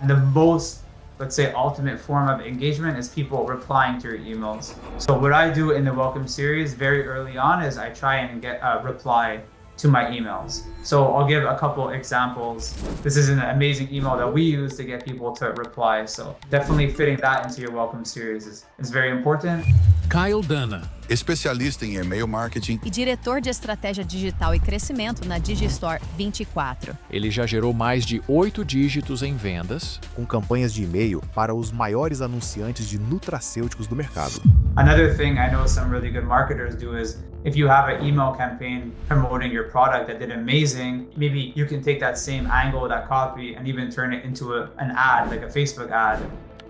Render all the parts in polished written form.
The most, let's say, ultimate form of engagement is people replying to your emails. So what I do in the welcome series very early on is I try and get a reply to my emails. So I'll give a couple examples. This is an amazing email that we use to get people to reply. So definitely fitting that into your welcome series is very important. Kyle Dana, especialista em e-mail marketing e diretor de estratégia digital e crescimento na Digistore 24. Ele já gerou mais de 8 dígitos em vendas, com campanhas de e-mail para os maiores anunciantes de nutracêuticos do mercado. Another thing I know some really good marketers do is if you have an email campaign promoting your product that did amazing, maybe you can take that same angle, that copy, and even turn it into an ad, like a Facebook ad,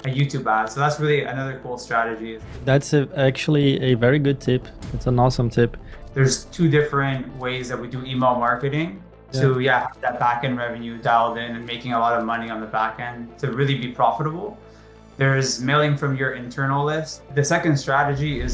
a YouTube ad. So that's really another cool strategy. That's actually a very good tip. It's an awesome tip. There's two different ways that we do email marketing to have that back-end revenue dialed in and making a lot of money on the back end to really be profitable. There's mailing from your internal list. The second strategy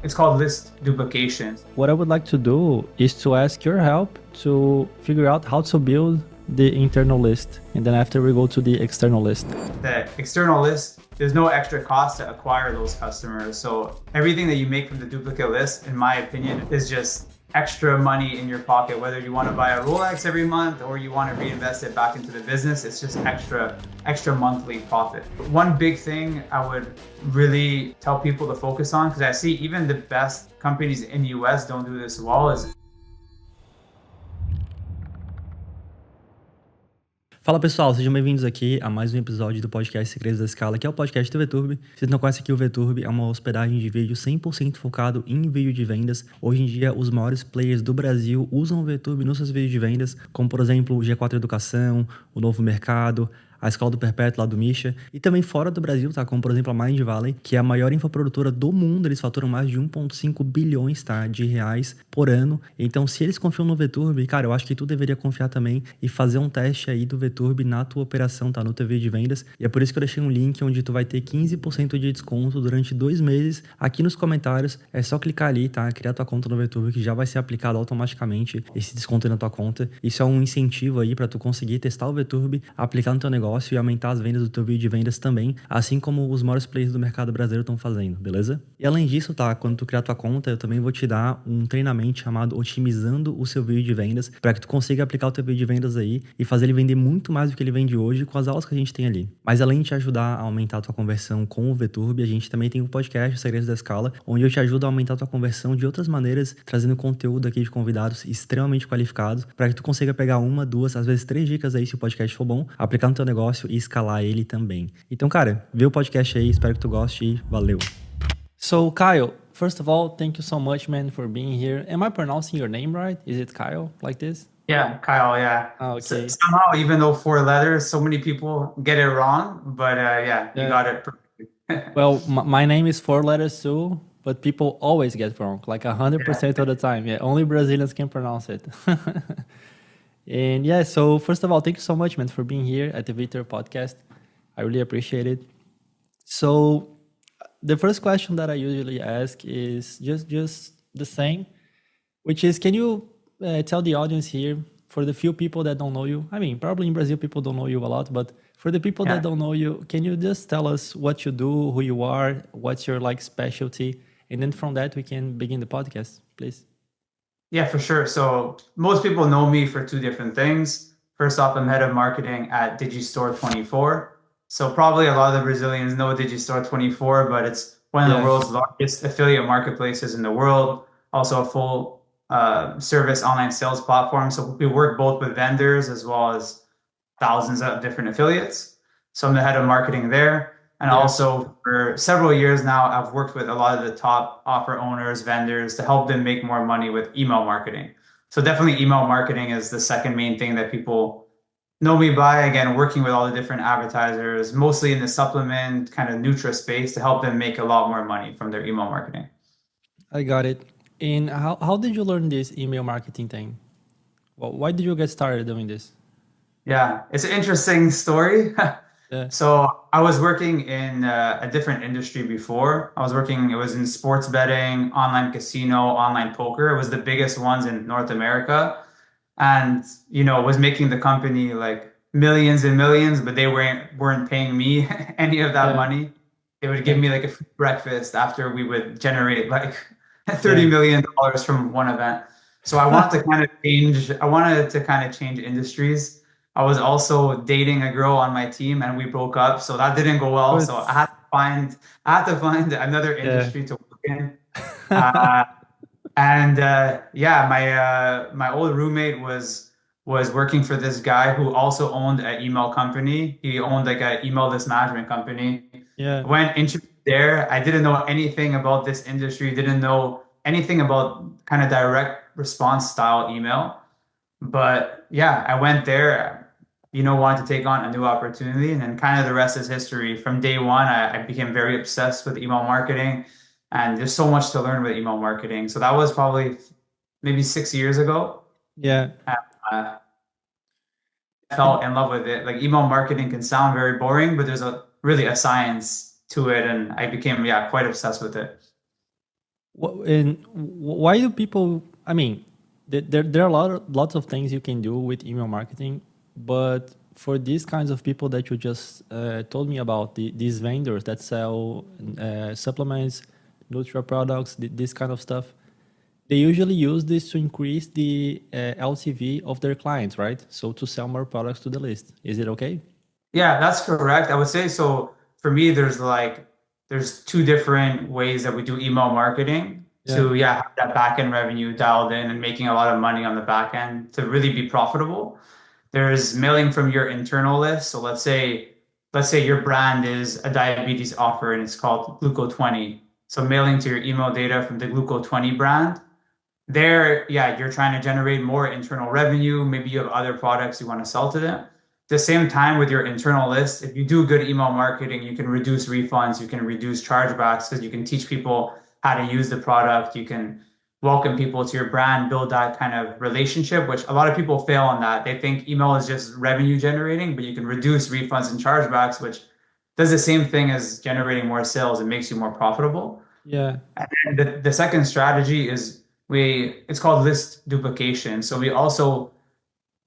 it's called list duplication. What I would like to do is to ask your help to figure out how to build the internal list, and then after we go to the external list. The external list, there's no extra cost to acquire those customers. So everything that you make from the duplicate list, in my opinion, is just extra money in your pocket. Whether you want to buy a Rolex every month or you want to reinvest it back into the business, it's just extra monthly profit. One big thing I would really tell people to focus on, because I see even the best companies in the US don't do this well, is Fala pessoal, sejam bem-vindos aqui a mais um episódio do podcast Segredos da Escala, que é o podcast do VTurb. Se vocês não conhecem aqui, o VTurb é uma hospedagem de vídeo 100% focado em vídeo de vendas. Hoje em dia, os maiores players do Brasil usam o VTurb nos seus vídeos de vendas, como por exemplo o G4 Educação, o Novo Mercado, a Escola do Perpétuo lá do Misha, e também fora do Brasil, tá? Como por exemplo a Mind Valley, que é a maior infoprodutora do mundo. Eles faturam mais de 1,5 bilhões, tá? De reais por ano. Então, se eles confiam no VTurb, cara, eu acho que tu deveria confiar também e fazer um teste aí do VTurb na tua operação, tá? No teu vídeo de vendas. E é por isso que eu deixei um link onde tu vai ter 15% de desconto durante 2 meses. Aqui nos comentários, é só clicar ali, tá? Criar tua conta no VTurb, que já vai ser aplicado automaticamente esse desconto aí na tua conta. Isso é um incentivo aí para tu conseguir testar o VTurb, aplicar no teu negócio e aumentar as vendas do teu vídeo de vendas também, assim como os maiores players do mercado brasileiro estão fazendo, beleza? E além disso, tá? Quando tu criar tua conta, eu também vou te dar um treinamento chamado Otimizando o seu vídeo de vendas, para que tu consiga aplicar o teu vídeo de vendas aí e fazer ele vender muito mais do que ele vende hoje com as aulas que a gente tem ali. Mas além de te ajudar a aumentar a tua conversão com o VTurb, a gente também tem o podcast Segredos da Escala, onde eu te ajudo a aumentar a tua conversão de outras maneiras, trazendo conteúdo aqui de convidados extremamente qualificados, para que tu consiga pegar 1, 2, às vezes 3 dicas aí, se o podcast for bom, aplicar no teu negócio e escalar ele também. Então, cara, vê o podcast aí, espero que tu goste e valeu. So, Kyle, first of all, thank you so much, man, for being here. Am I pronouncing your name right? Is it Kyle, like this? Yeah, Kyle, yeah. Oh, okay. Somehow, even though 4 letters, so many people get it wrong, but you got it perfectly. Well, my name is 4 letters too, but people always get wrong, like 100% of the time. Yeah, only Brazilians can pronounce it. And yeah, so first of all, thank you so much, man, for being here at the Victor podcast. I really appreciate it. So the first question that I usually ask is just the same, which is, can you tell the audience here, for the few people that don't know you, I mean, probably in Brazil, people don't know you a lot, but for the people that don't know you, can you just tell us what you do, who you are, what's your specialty? And then from that, we can begin the podcast, please. Yeah, for sure. So most people know me for 2 different things. First off, I'm head of marketing at Digistore 24. So probably a lot of the Brazilians know Digistore 24, but it's one of the world's largest affiliate marketplaces in the world. Also a full service online sales platform. So we work both with vendors as well as thousands of different affiliates. So I'm the head of marketing there. And also for several years now, I've worked with a lot of the top offer owners, vendors, to help them make more money with email marketing. So definitely email marketing is the second main thing that people know me by. Again, working with all the different advertisers, mostly in the supplement kind of Nutra space, to help them make a lot more money from their email marketing. I got it. And how did you learn this email marketing thing? Well, why did you get started doing this? Yeah, it's an interesting story. Yeah. So I was working in a different industry before. It was in sports betting, online casino, online poker. It was the biggest ones in North America. And, was making the company millions and millions, but they weren't paying me any of that Yeah. money. They would give me like a free breakfast after we would generate like $30 million from one event. So I wanted to kind of change industries. I was also dating a girl on my team and we broke up, so that didn't go well. So I had to find another industry to work in. My old roommate was working for this guy who also owned an email company. He owned like an email list management company. Yeah. I went interviewed there. I didn't know anything about this industry, didn't know anything about kind of direct response style email. But yeah, I went there, wanted to take on a new opportunity. And then kind of the rest is history. From day one, I became very obsessed with email marketing. And there's so much to learn with email marketing. So that was probably maybe 6 years ago. Yeah. I fell in love with it. Like email marketing can sound very boring, but there's really a science to it. And I became, quite obsessed with it. And why do people, I mean, there are lots of things you can do with email marketing, but for these kinds of people that you just told me about, these vendors that sell supplements, nutra products, this kind of stuff, they usually use this to increase the LTV of their clients, right? So to sell more products to the list. Is it okay? Yeah, that's correct. I would say so. For me, there's two different ways that we do email marketing to have that back end revenue dialed in and making a lot of money on the back end to really be profitable. There's mailing from your internal list. So let's say your brand is a diabetes offer and it's called Gluco20. So mailing to your email data from the Gluco20 brand. There, you're trying to generate more internal revenue. Maybe you have other products you want to sell to them. At the same time, with your internal list, if you do good email marketing, you can reduce refunds, you can reduce chargebacks because you can teach people how to use the product. You can welcome people to your brand, build that kind of relationship, which a lot of people fail on that. They think email is just revenue generating, but you can reduce refunds and chargebacks, which does the same thing as generating more sales. It makes you more profitable. Yeah. And then the second strategy is it's called list duplication. So we also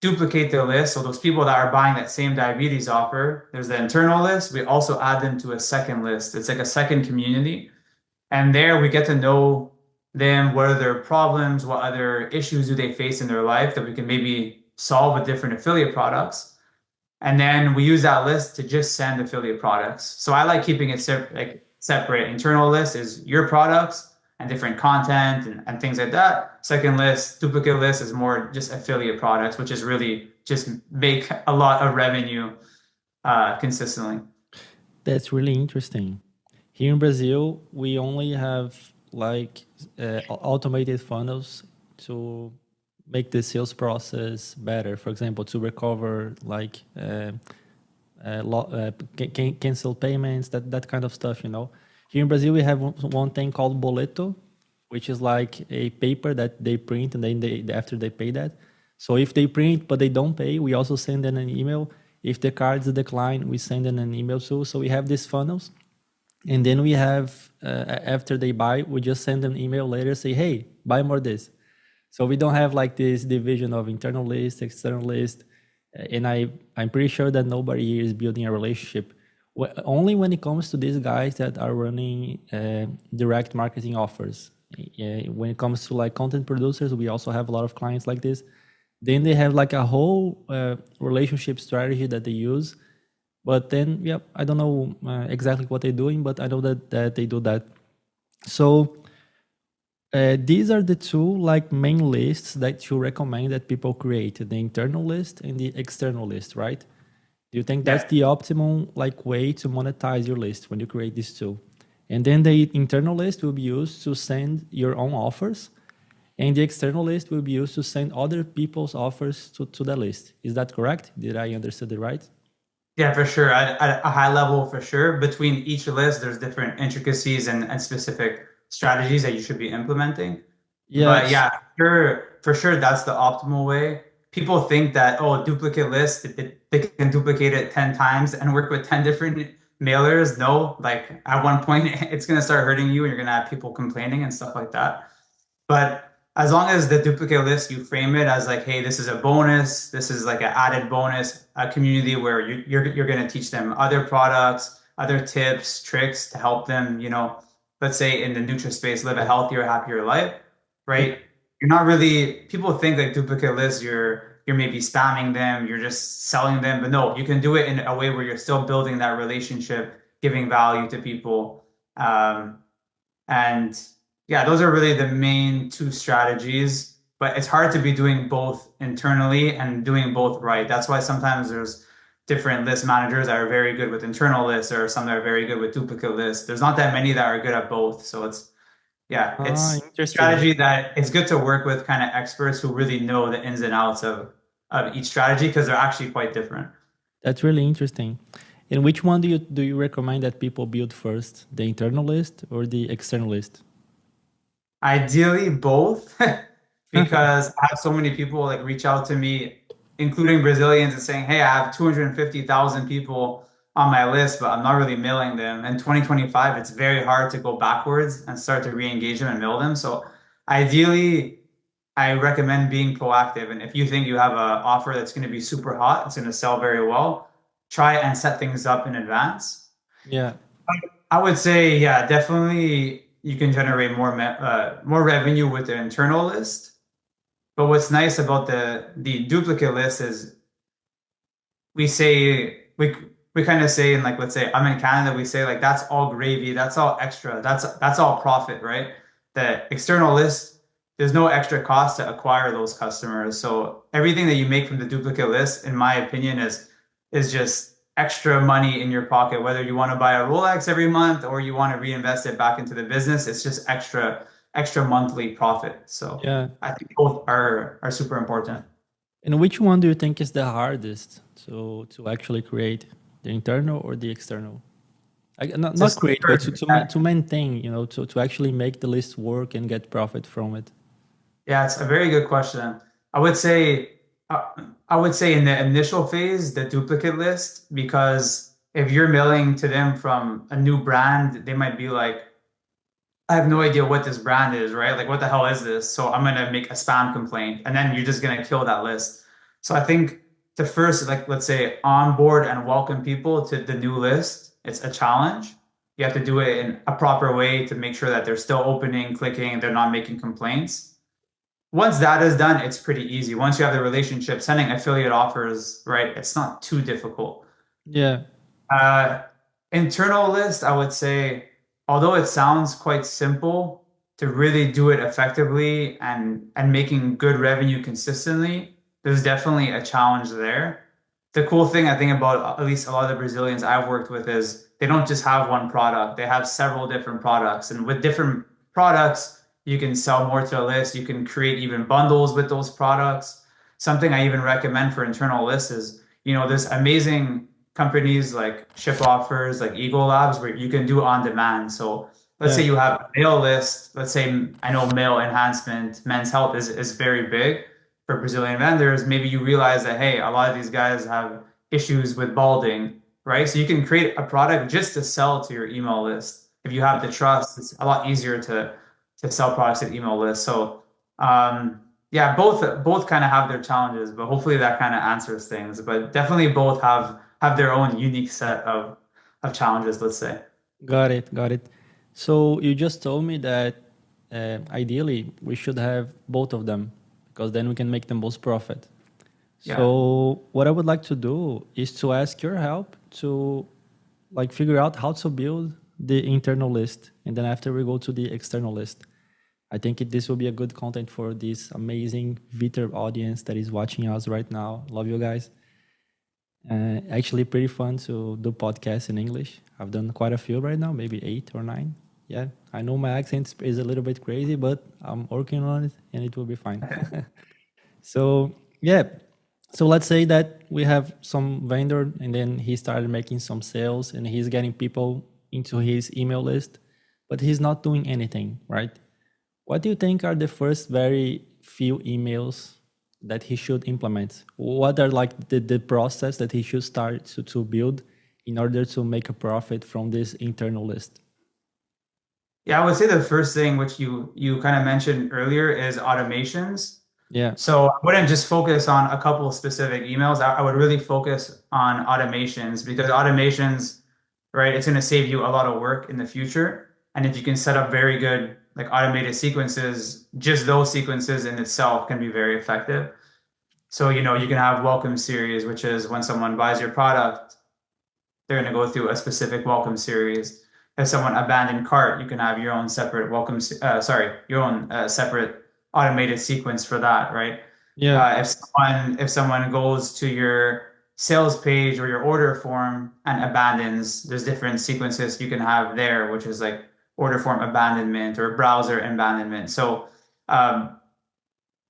duplicate the list. So those people that are buying that same diabetes offer, there's the internal list. We also add them to a second list. It's like a second community. And there we get to know them, what are their problems, what other issues do they face in their life that we can maybe solve with different affiliate products. And then we use that list to just send affiliate products. So I like keeping it separate. Internal list is your products and different content and things like that. Second list, duplicate list, is more just affiliate products, which is really just make a lot of revenue consistently. That's really interesting. Here in Brazil, we only have automated funnels to make the sales process better. For example, to recover cancel payments, that kind of stuff, Here in Brazil, we have one thing called boleto, which is like a paper that they print and then after they pay that. So if they print but they don't pay, we also send them an email. If the cards decline, we send them an email too. So we have these funnels. And then we have, after they buy, we just send them an email later, say, hey, buy more this. So we don't have like this division of internal list, external list. And I'm pretty sure that nobody here is building a relationship. Only when it comes to these guys that are running direct marketing offers. When it comes to like content producers, we also have a lot of clients like this. Then they have like a whole relationship strategy that they use. But then, I don't know exactly what they're doing, but I know that they do that. So these are the two like main lists that you recommend that people create: the internal list and the external list, right? Do you think that's the optimum like way to monetize your list when you create these two? And then the internal list will be used to send your own offers, and the external list will be used to send other people's offers to the list. Is that correct? Did I understand it right? Yeah, for sure. At a high level, for sure. Between each list, there's different intricacies and specific strategies that you should be implementing. But for sure, that's the optimal way. People think that, duplicate list, they can duplicate it 10 times and work with 10 different mailers. No, like at one point, it's going to start hurting you and you're going to have people complaining and stuff like that. But as long as the duplicate list, you frame it as like, hey, this is a bonus. This is like an added bonus, a community where you're going to teach them other products, other tips, tricks to help them, let's say in the NutraSpace, live a healthier, happier life, right? You're not really, people think like duplicate lists, you're maybe spamming them, you're just selling them, but no, you can do it in a way where you're still building that relationship, giving value to people. And yeah, those are really the main two strategies, but it's hard to be doing both internally and doing both right. That's why sometimes there's different list managers that are very good with internal lists, or some that are very good with duplicate lists. There's not that many that are good at both. So it's a strategy that it's good to work with kind of experts who really know the ins and outs of each strategy, because they're actually quite different. That's really interesting. And which one do you recommend that people build first, the internal list or the external list? Ideally, both, because I have so many people like reach out to me, including Brazilians, and saying, hey, I have 250,000 people on my list, but I'm not really mailing them. In 2025, it's very hard to go backwards and start to re-engage them and mail them. So ideally, I recommend being proactive. And if you think you have an offer that's going to be super hot, it's going to sell very well, try and set things up in advance. Yeah. I would say, yeah, definitely you can generate more revenue with the internal list. But what's nice about the duplicate list is we kind of say, in like, let's say I'm in Canada, we say like, that's all gravy, that's all extra, that's all profit, right? The external list, there's no extra cost to acquire those customers. So everything that you make from the duplicate list, in my opinion, is just extra money in your pocket. Whether you want to buy a Rolex every month or you want to reinvest it back into the business, it's just extra monthly profit. So yeah, I think both are super important. And which one do you think is the hardest to actually create, the internal or the external? Not create, but to maintain, to actually make the list work and get profit from it. Yeah, it's a very good question. I would say in the initial phase, the duplicate list, because if you're mailing to them from a new brand, they might be like, I have no idea what this brand is, right? Like, what the hell is this? So I'm going to make a spam complaint, and then you're just going to kill that list. So I think to first, like, let's say, onboard and welcome people to the new list, it's a challenge. You have to do it in a proper way to make sure that they're still opening, clicking, they're not making complaints. Once that is done, it's pretty easy. Once you have the relationship, sending affiliate offers, right? It's not too difficult. Yeah. Internal list, I would say, although it sounds quite simple, to really do it effectively and making good revenue consistently, there's definitely a challenge there. The cool thing I think about at least a lot of the Brazilians I've worked with is they don't just have one product. They have several different products. And with different products, you can sell more to a list. You can create even bundles with those products. Something I even recommend for internal lists is, there's amazing companies like Ship Offers, like Eagle Labs, where you can do on demand. So let's say you have a male list. Let's say, I know male enhancement, men's health is very big for Brazilian vendors. Maybe you realize that, hey, a lot of these guys have issues with balding, right? So you can create a product just to sell to your email list. If you have the trust, it's a lot easier to sell products to the email list. So both kind of have their challenges, but hopefully that kind of answers things. But definitely both have their own unique set of challenges, let's say. Got it. So you just told me that ideally we should have both of them, because then we can make the most profit. Yeah. So what I would like to do is to ask your help to figure out how to build the internal list, and then after we go to the external list. I think this will be a good content for this amazing Viter audience that is watching us right now. Love you guys. Actually pretty fun to do podcasts in English. I've done quite a few right now, maybe 8 or 9. Yeah, I know my accent is a little bit crazy, but I'm working on it and it will be fine. So let's say that we have some vendor and then he started making some sales and he's getting people into his email list, but he's not doing anything, right? What do you think are the first very few emails that he should implement? What are the process that he should start to build in order to make a profit from this internal list? Yeah, I would say the first thing which you kind of mentioned earlier is automations. Yeah. So I wouldn't just focus on a couple of specific emails. I would really focus on automations because automations, right, it's going to save you a lot of work in the future. And if you can set up very good like automated sequences, just those sequences in itself can be very effective. So, you can have welcome series, which is when someone buys your product, they're going to go through a specific welcome series. If someone abandoned cart, you can have your own separate separate automated sequence for that, right? Yeah. If someone goes to your sales page or your order form and abandons, there's different sequences you can have there, which is like order form abandonment or browser abandonment. So,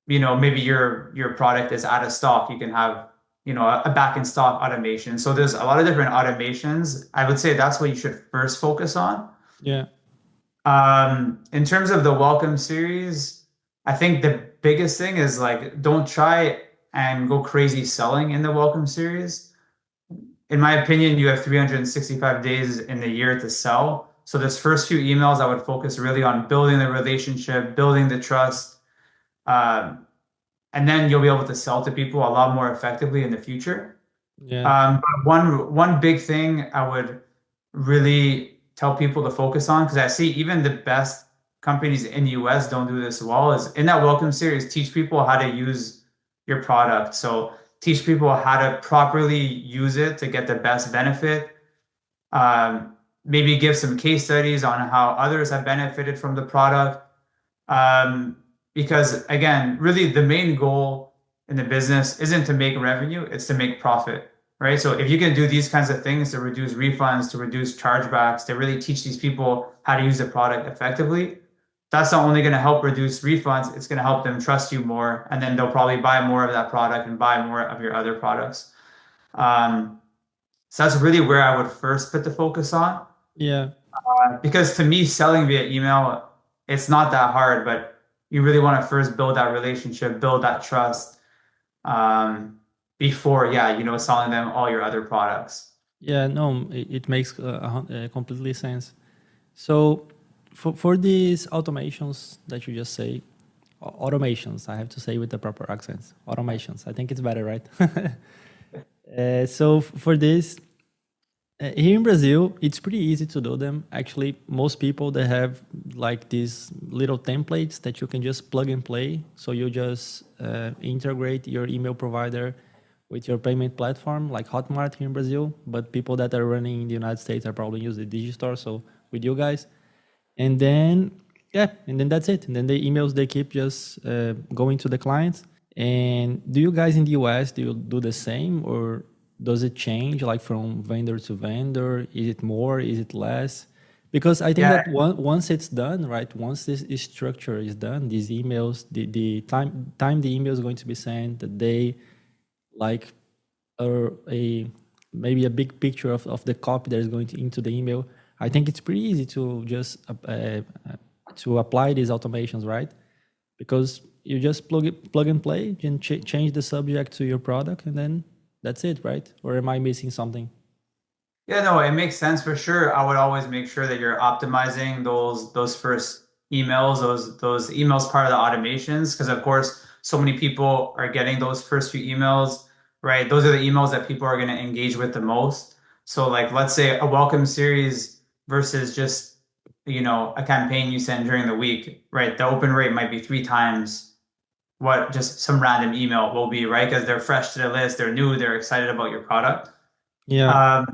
maybe your product is out of stock. You can have, a back in stock automation. So there's a lot of different automations. I would say that's what you should first focus on. Yeah. In terms of the welcome series, I think the biggest thing is like, don't try and go crazy selling in the welcome series. In my opinion, you have 365 days in the year to sell. So this first few emails, I would focus really on building the relationship, building the trust. And then you'll be able to sell to people a lot more effectively in the future. Yeah. But one big thing I would really tell people to focus on, because I see even the best companies in the US don't do this well, is in that welcome series, teach people how to use your product. So teach people how to properly use it to get the best benefit. Maybe give some case studies on how others have benefited from the product. Because again, really the main goal in the business isn't to make revenue, it's to make profit, right? So if you can do these kinds of things to reduce refunds, to reduce chargebacks, to really teach these people how to use the product effectively, that's not only going to help reduce refunds, it's going to help them trust you more, and then they'll probably buy more of that product and buy more of your other products. So that's really where I would first put the focus on. Yeah. Because to me, selling via email, it's not that hard, but you really want to first build that relationship, build that trust before, selling them all your other products. Yeah, no, it makes completely sense. So for these automations that you just say, automations, I have to say with the proper accents, automations, I think it's better, right? So for this, here in Brazil, it's pretty easy to do them. Actually, most people, they have like these little templates that you can just plug and play. So you just integrate your email provider with your payment platform, like Hotmart here in Brazil. But people that are running in the United States are probably using the Digistore, so with you guys. And then that's it. And then the emails, they keep just going to the clients. And do you guys in the US, do you do the same, or does it change like from vendor to vendor? Is it more? Is it less? Because I think that once it's done, right? Once this structure is done, these emails, the time the email is going to be sent, the day, like maybe a big picture of the copy that is going into the email. I think it's pretty easy to just to apply these automations, right? Because you just plug and play and change the subject to your product, and then that's it, right? Or am I missing something? Yeah, no, it makes sense for sure. I would always make sure that you're optimizing those first emails, those emails part of the automations, because of course, so many people are getting those first few emails, right? Those are the emails that people are going to engage with the most. So like, let's say a welcome series versus just, a campaign you send during the week, right? The open rate might be 3 times what just some random email will be, right? Because they're fresh to the list, they're new, they're excited about your product. Yeah.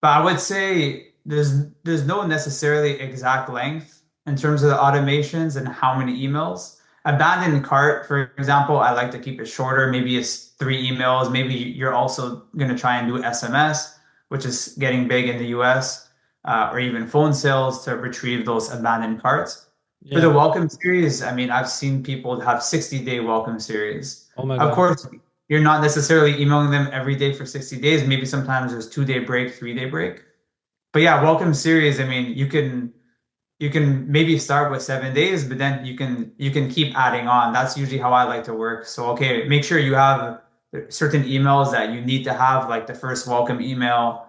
But I would say there's no necessarily exact length in terms of the automations and how many emails. Abandoned cart, for example, I like to keep it shorter. Maybe it's 3 emails. Maybe you're also going to try and do SMS, which is getting big in the US, or even phone sales to retrieve those abandoned carts. Yeah. For the welcome series, I mean, I've seen people have 60-day welcome series. Oh my God. Of course, you're not necessarily emailing them every day for 60 days. Maybe sometimes there's 2-day break, 3-day break. But yeah, welcome series, I mean, you can maybe start with 7 days, but then you can keep adding on. That's usually how I like to work. So, okay, make sure you have certain emails that you need to have, like the first welcome email,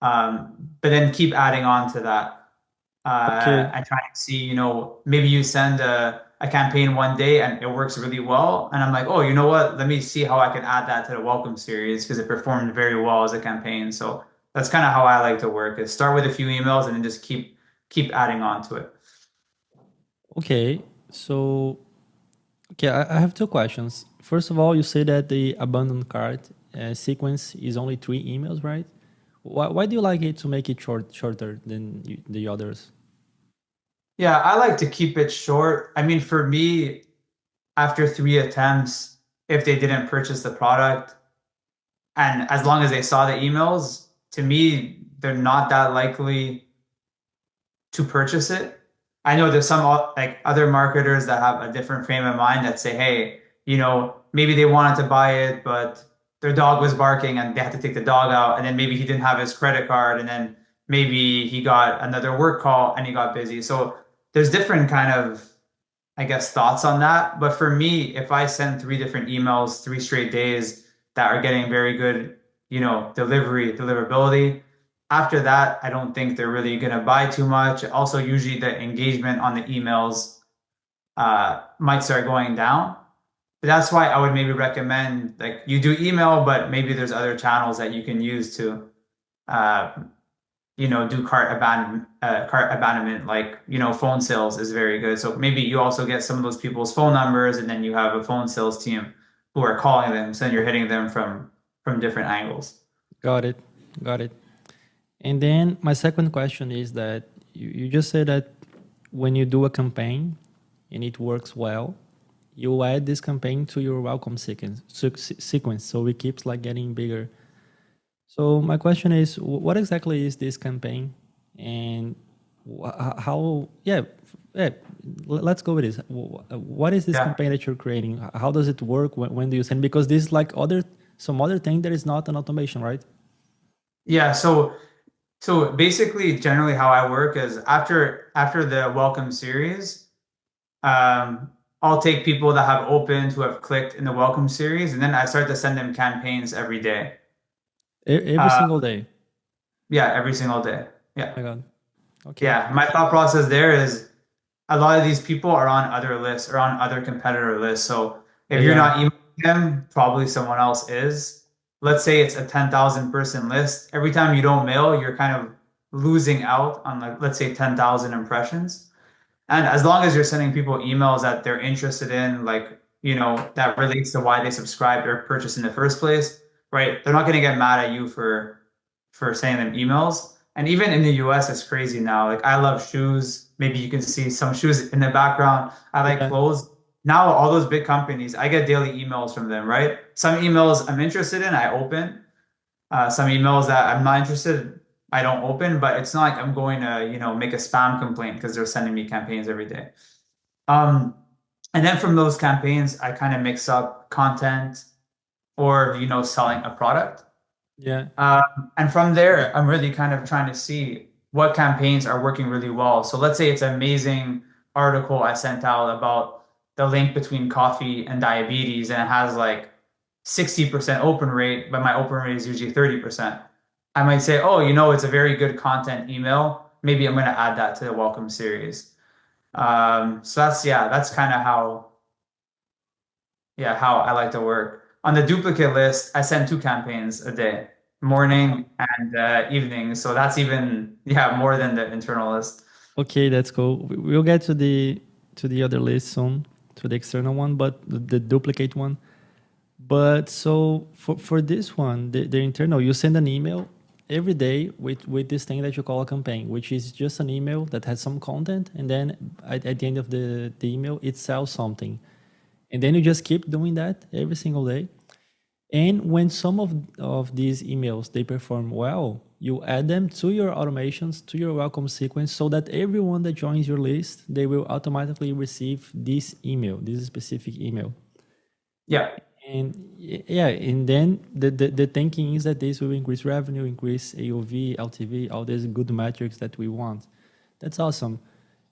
but then keep adding on to that. Okay. and trying to see, maybe you send a campaign one day and it works really well. And I'm like, oh, you know what? Let me see how I can add that to the welcome series because it performed very well as a campaign. So that's kind of how I like to work is start with a few emails and then just keep adding on to it. Okay. So, okay, I have two questions. First of all, you say that the abandoned cart sequence is only 3 emails, right? Why do you like it to make it shorter than the others? Yeah, I like to keep it short. I mean, for me, after 3 attempts, if they didn't purchase the product, and as long as they saw the emails, to me, they're not that likely to purchase it. I know there's some like other marketers that have a different frame of mind that say, hey, maybe they wanted to buy it, but their dog was barking and they had to take the dog out, and then maybe he didn't have his credit card, and then maybe he got another work call and he got busy. So there's different kind of, I guess, thoughts on that. But for me, if I send 3 different emails, 3 straight days that are getting very good, deliverability, after that, I don't think they're really going to buy too much. Also, usually the engagement on the emails might start going down. But that's why I would maybe recommend like you do email, but maybe there's other channels that you can use to do cart abandonment, like, phone sales is very good. So maybe you also get some of those people's phone numbers and then you have a phone sales team who are calling them. So then you're hitting them from different angles. Got it. And then my second question is that you just said that when you do a campaign and it works well, you add this campaign to your welcome sequence. So it keeps like getting bigger. So my question is, what exactly is this campaign, and how? Yeah, let's go with this. What is this campaign that you're creating? How does it work? When do you send? Because this is like some other thing that is not an automation, right? Yeah. So basically, generally, how I work is after the welcome series, I'll take people that have opened, who have clicked in the welcome series, and then I start to send them campaigns every day. Every single day. Yeah, every single day. Yeah. Oh my God. Okay. Yeah, my thought process there is a lot of these people are on other lists or on other competitor lists. So if you're not emailing them, probably someone else is. Let's say it's a 10,000 person list. Every time you don't mail, you're kind of losing out on, like, let's say 10,000 impressions. And as long as you're sending people emails that they're interested in, like, that relates to why they subscribed or purchased in the first place, right? They're not going to get mad at you for sending them emails. And even in the US, it's crazy now. Like, I love shoes. Maybe you can see some shoes in the background. I like clothes. Now, all those big companies, I get daily emails from them, right? Some emails I'm interested in, I open. Some emails that I'm not interested, I don't open. But it's not like I'm going to, make a spam complaint because they're sending me campaigns every day. And then from those campaigns, I kind of mix up content or, selling a product. Yeah. And from there, I'm really kind of trying to see what campaigns are working really well. So let's say it's an amazing article I sent out about the link between coffee and diabetes, and it has like 60% open rate, but my open rate is usually 30%. I might say, oh, it's a very good content email. Maybe I'm going to add that to the welcome series. So that's kind of how I like to work. On the duplicate list, I send 2 campaigns a day, morning and evening. So that's even more than the internal list. Okay, that's cool. We'll get to the other list soon, to the external one, but the duplicate one. But so for this one, the internal, you send an email every day with this thing that you call a campaign, which is just an email that has some content, and then at the end of the email, it sells something. And then you just keep doing that every single day. And when some of these emails, they perform well, you add them to your automations, to your welcome sequence, so that everyone that joins your list, they will automatically receive this email, this specific email. Yeah. And then the thinking is that this will increase revenue, increase AOV, LTV, all these good metrics that we want. That's awesome.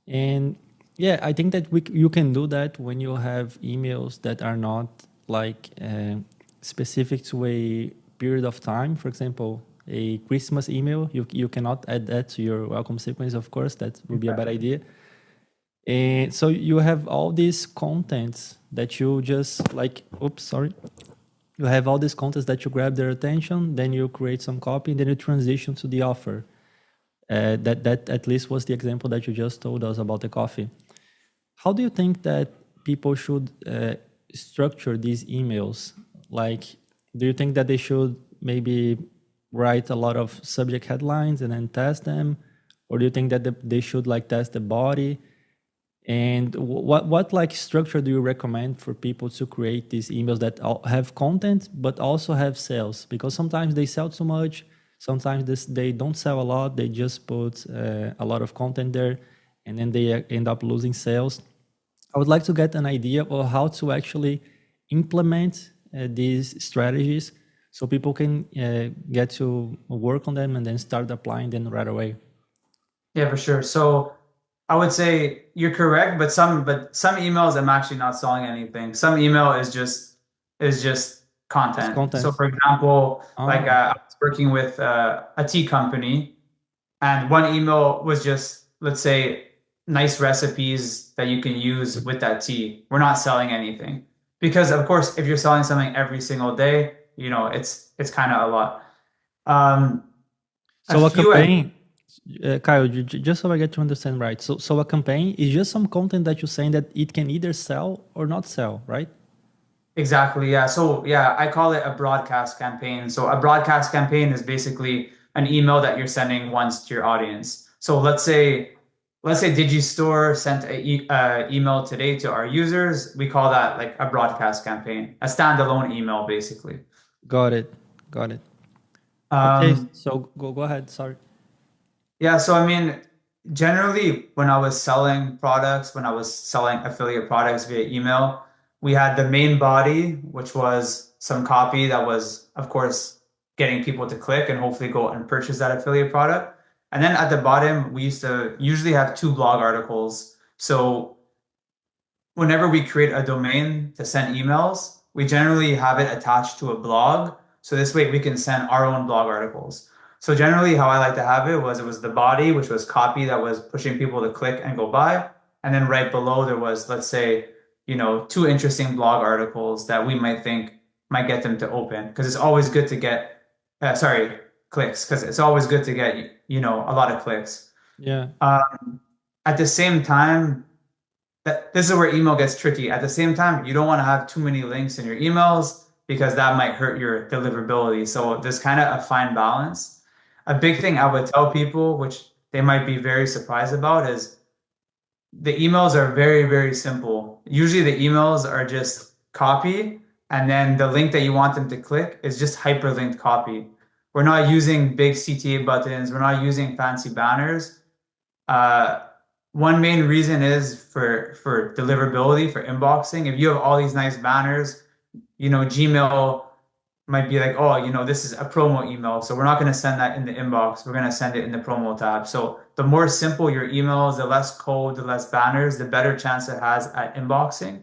And I think that you can do that when you have emails that are not like specific to a period of time. For example, a Christmas email. You cannot add that to your welcome sequence, of course. That would be a bad idea. And so you have all these contents that you just like, you have all these contents that you grab their attention, then you create some copy, and then you transition to the offer. That at least was the example that you just told us about the coffee. How do you think that people should structure these emails? Like, do you think that they should maybe write a lot of subject headlines and then test them? Or do you think that they should like test the body? And what like structure do you recommend for people to create these emails that have content but also have sales? Because sometimes they sell too much, sometimes they don't sell a lot, they just put a lot of content there, and then they end up losing sales. I would like to get an idea of how to actually implement these strategies so people can get to work on them and then start applying them right away. Yeah, for sure. So I would say you're correct, but some emails I'm actually not selling anything. Some email is just content. It's content. So for example, I was working with a tea company, and one email was just, let's say, nice recipes that you can use with that tea. We're not selling anything, because of course, if you're selling something every single day, it's kind of a lot. So a campaign. Kyle, just so I get to understand right. So a campaign is just some content that you're saying that it can either sell or not sell, right? Exactly, yeah. So yeah, I call it a broadcast campaign. So a broadcast campaign is basically an email that you're sending once to your audience. So let's say Digistore sent an email today to our users. We call that like a broadcast campaign, a standalone email, basically. Got it. Okay, so go ahead. Sorry. Yeah, so I mean, generally, when I was selling products, when I was selling affiliate products via email, we had the main body, which was some copy that was, of course, getting people to click and hopefully go and purchase that affiliate product. And then at the bottom, we used to usually have 2 blog articles. So whenever we create a domain to send emails, we generally have it attached to a blog. So this way we can send our own blog articles. So generally how I like to have it was the body, which was copy that was pushing people to click and go buy. And then right below there was, let's say, 2 interesting blog articles that we might think might get them to open. Because it's always good to get, clicks. Because it's always good to get, a lot of clicks. Yeah. At the same time, this is where email gets tricky. At the same time, you don't want to have too many links in your emails because that might hurt your deliverability. So there's kind of a fine balance. A big thing I would tell people, which they might be very surprised about, is the emails are very, very simple. Usually the emails are just copy, and then the link that you want them to click is just hyperlinked copy. We're not using big CTA buttons. We're not using fancy banners. One main reason is for deliverability, for inboxing. If you have all these nice banners, Gmail might be like, this is a promo email, so we're not going to send that in the inbox. We're going to send it in the promo tab. So the more simple your emails, the less code, the less banners, the better chance it has at inboxing.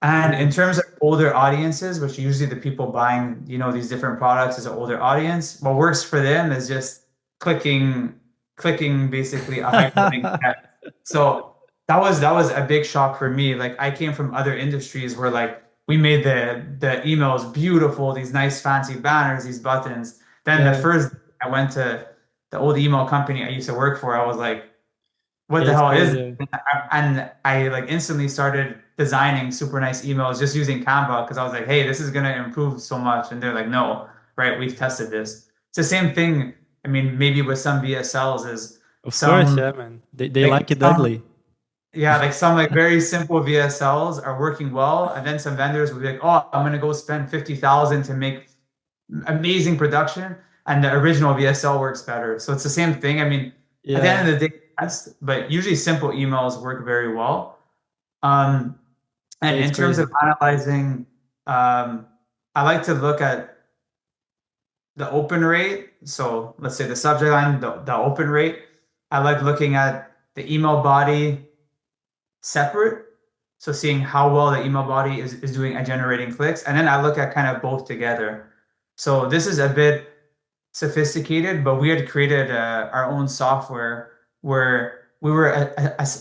And in terms of older audiences, which usually the people buying, these different products is an older audience, what works for them is just clicking basically a hyperlink text. So that was a big shock for me. Like, I came from other industries where like we made the emails beautiful, these nice fancy banners, these buttons. Then the first I went to the old email company I used to work for, I was like, what the hell is it? And I like instantly started designing super nice emails just using Canva, because I was like, hey, this is going to improve so much. And they're like, no, right, we've tested this. It's the same thing. I mean, maybe with some VSLs is of course, yeah, man. They like it ugly. Yeah, like some like very simple VSLs are working well, and then some vendors will be like, oh, I'm gonna go spend $50,000 to make amazing production, and the original VSL works better. So it's the same thing. I mean, at the end of the day, but usually simple emails work very well. And in terms of analyzing, I like to look at the open rate. So let's say the subject line, the open rate. I like looking at the email body separate. So seeing how well the email body is doing at generating clicks. And then I look at kind of both together. So this is a bit sophisticated, but we had created our own software where we were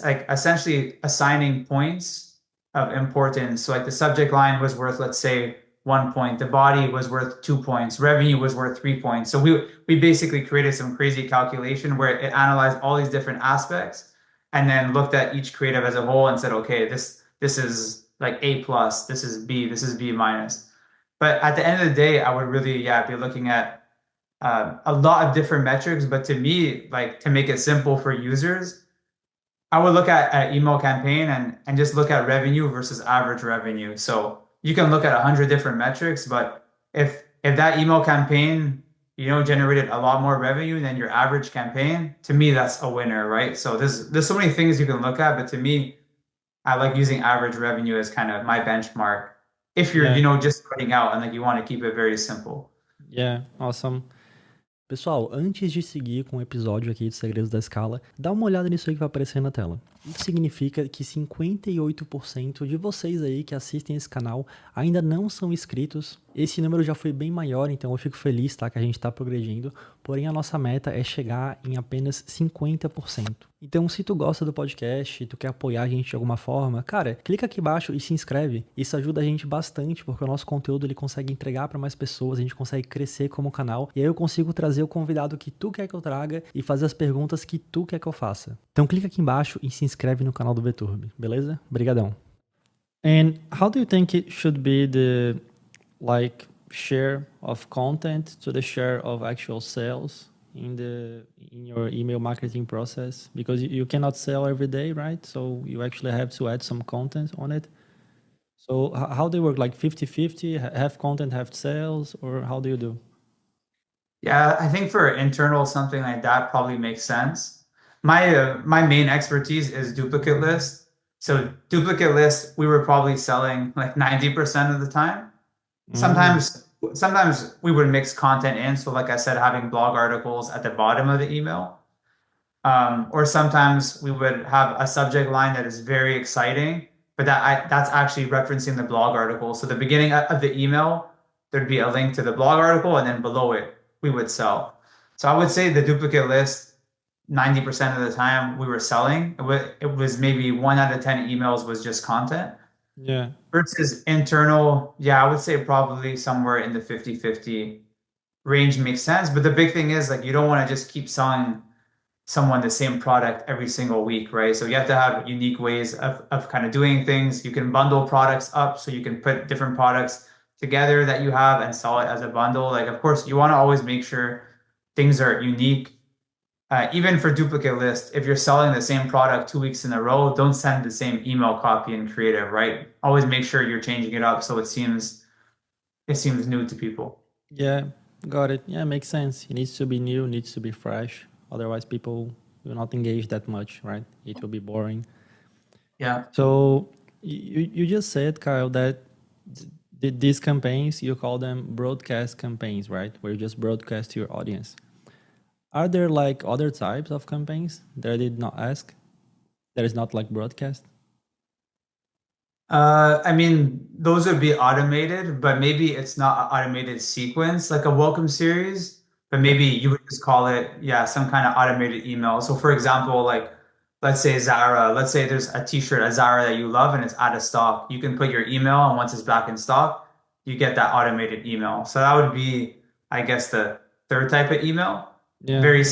like essentially assigning points of importance. So like the subject line was worth, let's say, 1 point. The body was worth 2 points. Revenue was worth 3 points. So we basically created some crazy calculation where it analyzed all these different aspects and then looked at each creative as a whole and said, okay, this is like A plus, this is B minus. But at the end of the day, I would really, be looking at a lot of different metrics. But to me, like to make it simple for users, I would look at an email campaign and just look at revenue versus average revenue. So you can look at 100 different metrics, but if that email campaign, generated a lot more revenue than your average campaign, to me, that's a winner, right? So there's so many things you can look at, but to me, I like using average revenue as kind of my benchmark. If you're, just starting out and like you want to keep it very simple. Yeah, awesome. Pessoal, antes de seguir com o episódio aqui de Segredos da Escala, dá uma olhada nisso aí que vai aparecer na tela. Isso significa que 58% de vocês aí que assistem esse canal ainda não são inscritos. Esse número já foi bem maior, então eu fico feliz, tá, que a gente está progredindo. Porém, a nossa meta é chegar em apenas 50%. Então, se tu gosta do podcast, tu quer apoiar a gente de alguma forma, cara, clica aqui embaixo e se inscreve. Isso ajuda a gente bastante, porque o nosso conteúdo ele consegue entregar para mais pessoas, a gente consegue crescer como canal, e aí eu consigo trazer o convidado que tu quer que eu traga e fazer as perguntas que tu quer que eu faça. Então, clica aqui embaixo e se inscreve no canal do VTurb, beleza? Obrigadão. And how do you think it should be the share of content to the share of actual sales in your email marketing process? Because you cannot sell every day, right? So you actually have to add some content on it. So how do you work? Like 50-50, have content, have sales, or how do you do? Yeah, I think for internal, something like that probably makes sense. My main expertise is duplicate list. So duplicate list, we were probably selling like 90% of the time. Sometimes we would mix content in. So like I said, having blog articles at the bottom of the email. Or sometimes we would have a subject line that is very exciting, but that's actually referencing the blog article. So the beginning of the email, there'd be a link to the blog article, and then below it, we would sell. So I would say the duplicate list, 90% of the time we were selling. It was maybe 1 out of 10 emails was just content. Yeah. Versus internal, I would say probably somewhere in the 50-50 range makes sense. But the big thing is like you don't want to just keep selling someone the same product every single week, right? So you have to have unique ways of kind of doing things. You can bundle products up, so you can put different products together that you have and sell it as a bundle. Like, of course, you want to always make sure things are unique. Even for duplicate list, if you're selling the same product 2 weeks in a row, don't send the same email copy and creative, right? Always make sure you're changing it up so it seems new to people. Yeah, got it. Yeah, makes sense. It needs to be new, needs to be fresh. Otherwise, people will not engage that much, right? It will be boring. Yeah. So you just said, Kyle, that these campaigns, you call them broadcast campaigns, right? Where you just broadcast to your audience. Are there like other types of campaigns that I did not ask? That is not like broadcast? I mean, those would be automated, but maybe it's not an automated sequence, like a welcome series, but maybe you would just call it, some kind of automated email. So for example, like, let's say Zara, let's say there's a t-shirt at Zara that you love and it's out of stock. You can put your email, and once it's back in stock, you get that automated email. So that would be, I guess, the third type of email. Yeah, very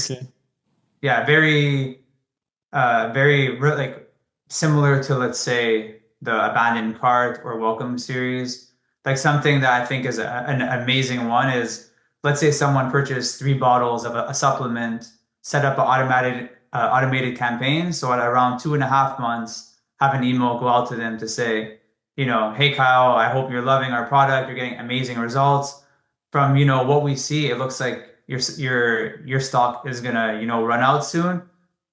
like similar to, let's say, the abandoned cart or welcome series. Like something that I think is an amazing one is, let's say someone purchased 3 bottles of a supplement, set up an automated campaign. So at around 2.5 months, have an email go out to them to say, hey Kyle, I hope you're loving our product. You're getting amazing results. From what we see, it looks like your stock is gonna run out soon,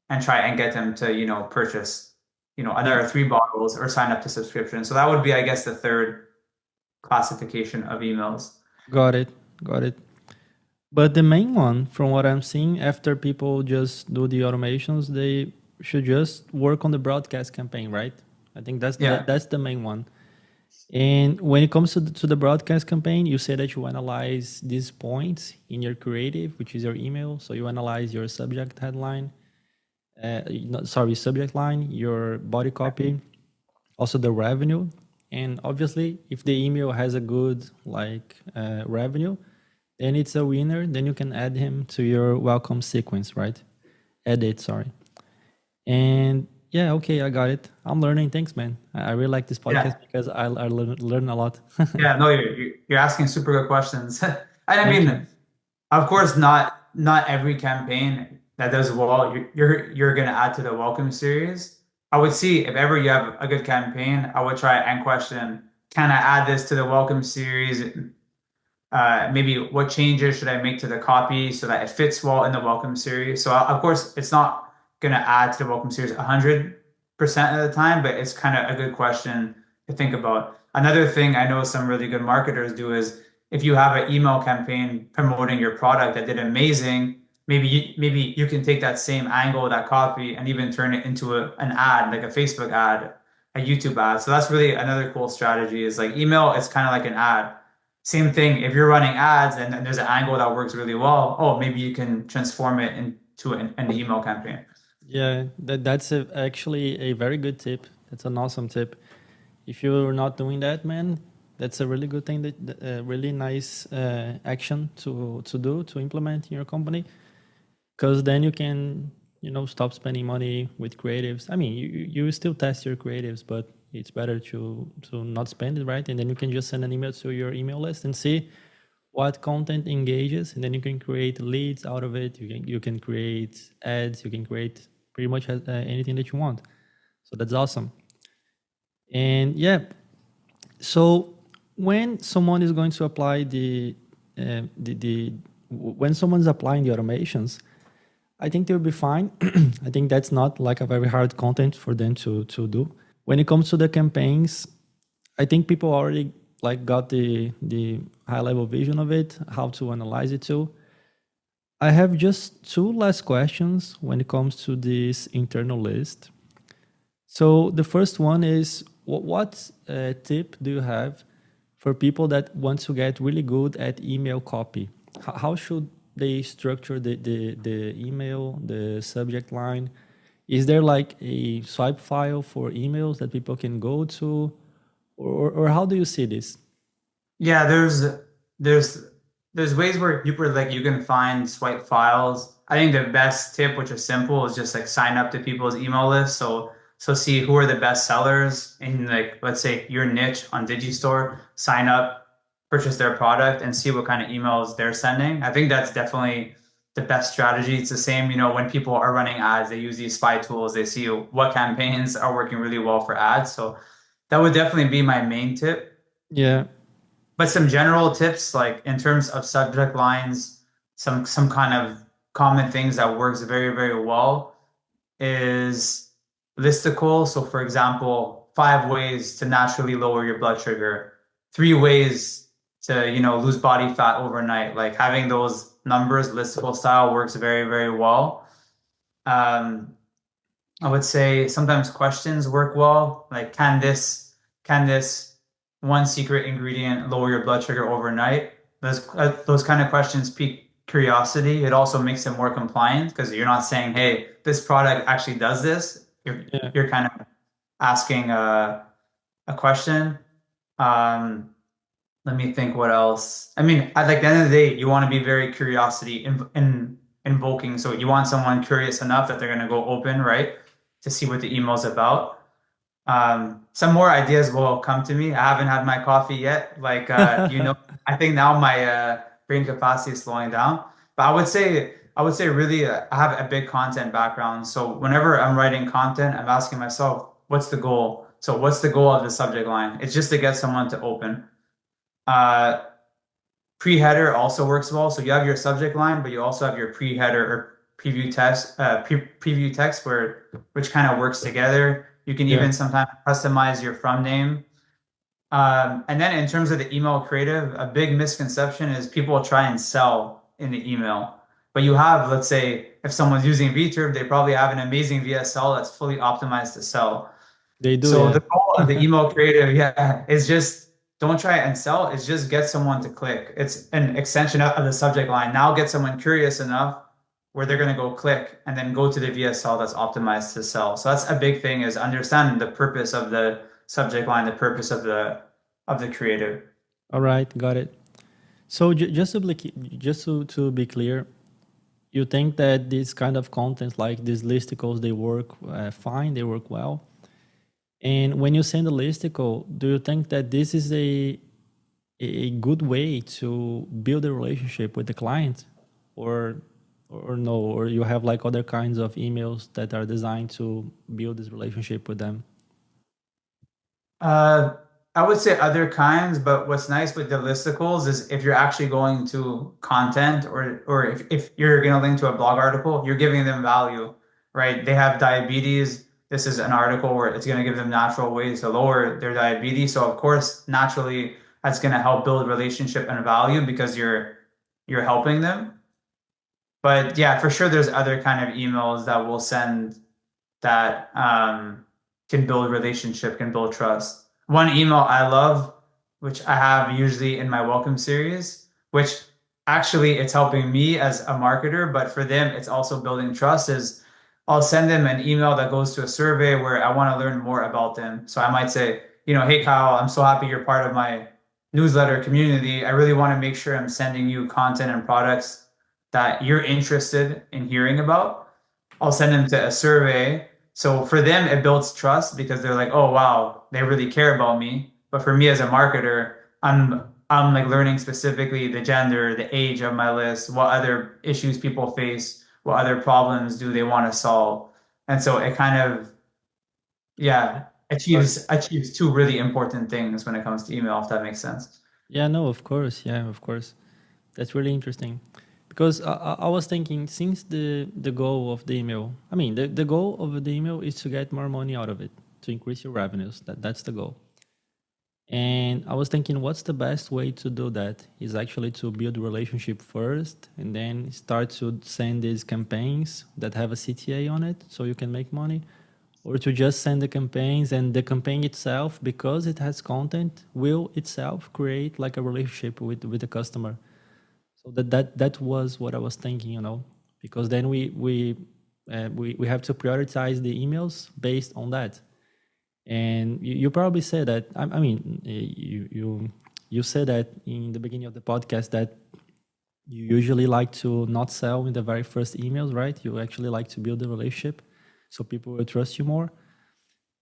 and try and get them to purchase another 3 bottles or sign up to subscription. So that would be, I guess, the third classification of emails. Got it. But the main one, from what I'm seeing, after people just do the automations, they should just work on the broadcast campaign, right? I think that's the main one. And when it comes to the broadcast campaign, you say that you analyze these points in your creative, which is your email. So you analyze your subject headline, subject line, your body copy, also the revenue. And obviously, if the email has a good revenue, then it's a winner. Then you can add him to your welcome sequence, right? Edit, sorry. And yeah, okay, I got it. I'm learning. Thanks, man. I really like this podcast because I learn a lot. Yeah, no, you're asking super good questions. And I mean, of course, not every campaign that does well, you're gonna add to the welcome series. I would see if ever you have a good campaign, I would try and question, can I add this to the welcome series? Maybe what changes should I make to the copy so that it fits well in the welcome series? So of course, it's not gonna add to the welcome series 100% of the time, but it's kind of a good question to think about. Another thing I know some really good marketers do is if you have an email campaign promoting your product that did amazing, maybe you can take that same angle, that copy, and even turn it into an ad, like a Facebook ad, a YouTube ad. So that's really another cool strategy is like email, it's kind of like an ad. Same thing, if you're running ads and there's an angle that works really well, maybe you can transform it into an email campaign. Yeah, that's actually a very good tip. That's an awesome tip. If you're not doing that, man, that's a really good thing, that really nice action to do, to implement in your company. Because then you can, stop spending money with creatives. I mean, you still test your creatives, but it's better to not spend it, right? And then you can just send an email to your email list and see what content engages, and then you can create leads out of it. You can create ads. You can create pretty much anything that you want. So that's awesome. And yeah, so when someone is going to apply when someone's applying the automations, I think they'll be fine. I think that's not like a very hard content for them to do. When it comes to the campaigns, I think people already got the high level vision of it, how to analyze it too. I have just two last questions when it comes to this internal list. So the first one is, what tip do you have for people that want to get really good at email copy? How should they structure the email, the subject line? Is there like a swipe file for emails that people can go to, or how do you see this? Yeah, there's ways where you can find swipe files. I think the best tip, which is simple, is just sign up to people's email list. So see who are the best sellers in let's say your niche on Digistore, sign up, purchase their product, and see what kind of emails they're sending. I think that's definitely the best strategy. It's the same, when people are running ads, they use these spy tools, they see what campaigns are working really well for ads. So that would definitely be my main tip. Yeah. But some general tips, like in terms of subject lines, some kind of common things that works very, very well is listicle. So for example, 5 ways to naturally lower your blood sugar, 3 ways to, lose body fat overnight. Like having those numbers, listicle style, works very, very well. I would say sometimes questions work well. Like, can this one secret ingredient lower your blood sugar overnight? Those kind of questions pique curiosity. It also makes it more compliant because you're not saying, hey, this product actually does this. You're kind of asking a question. Let me think what else. I mean, at the end of the day, you want to be very curiosity invoking. So you want someone curious enough that they're going to go open, right, to see what the email's about. Some more ideas will come to me. I haven't had my coffee yet. I think now my brain capacity is slowing down. But I would say really, I have a big content background. So whenever I'm writing content, I'm asking myself, what's the goal? So what's the goal of the subject line? It's just to get someone to open. Pre-header also works well. So you have your subject line, but you also have your pre-header or preview text, which kind of works together. You can even sometimes customize your from name. And then in terms of the email creative, a big misconception is people try and sell in the email. But you have, let's say, if someone's using VTurb, they probably have an amazing VSL that's fully optimized to sell. They do. So Yeah. the goal of the email creative, is just don't try and sell. It's just get someone to click. It's an extension of the subject line. Now get someone curious enough where they're going to go click and then go to the VSL that's optimized to sell. So that's a big thing, is understanding the purpose of the subject line, the purpose of the creative. All right, got it. So just to be clear, you think that this kind of content, like these listicles, they work fine, they work well. And when you send a listicle, do you think that this is a good way to build a relationship with the client, or no, or you have like other kinds of emails that are designed to build this relationship with them? I would say other kinds, but what's nice with the listicles is if you're actually going to content, or if you're going to link to a blog article, you're giving them value, right? They have diabetes. This is an article where it's going to give them natural ways to lower their diabetes. So of course, naturally, that's going to help build relationship and value because you're helping them. But yeah, for sure, there's other kind of emails that we'll send that can build relationship, can build trust. One email I love, which I have usually in my welcome series, which actually it's helping me as a marketer, but for them, it's also building trust, is I'll send them an email that goes to a survey where I want to learn more about them. So I might say, hey, Kyle, I'm so happy you're part of my newsletter community. I really want to make sure I'm sending you content and products that you're interested in hearing about. I'll send them to a survey. So for them, it builds trust because they're like, oh, wow, they really care about me. But for me as a marketer, I'm like learning specifically the gender, the age of my list, what other issues people face, what other problems do they want to solve. And so it kind of, achieves two really important things when it comes to email, if that makes sense. Yeah, no, of course. Yeah, of course. That's really interesting. Because I was thinking, since the goal of the email, the goal of the email is to get more money out of it, to increase your revenues. That's the goal. And I was thinking, what's the best way to do that? Is actually to build a relationship first and then start to send these campaigns that have a CTA on it so you can make money, or to just send the campaigns, and the campaign itself, because it has content, will itself create like a relationship with the customer. So that was what I was thinking, because then we have to prioritize the emails based on that. And you probably said that. You said that in the beginning of the podcast that you usually like to not sell in the very first emails, right? You actually like to build a relationship so people will trust you more.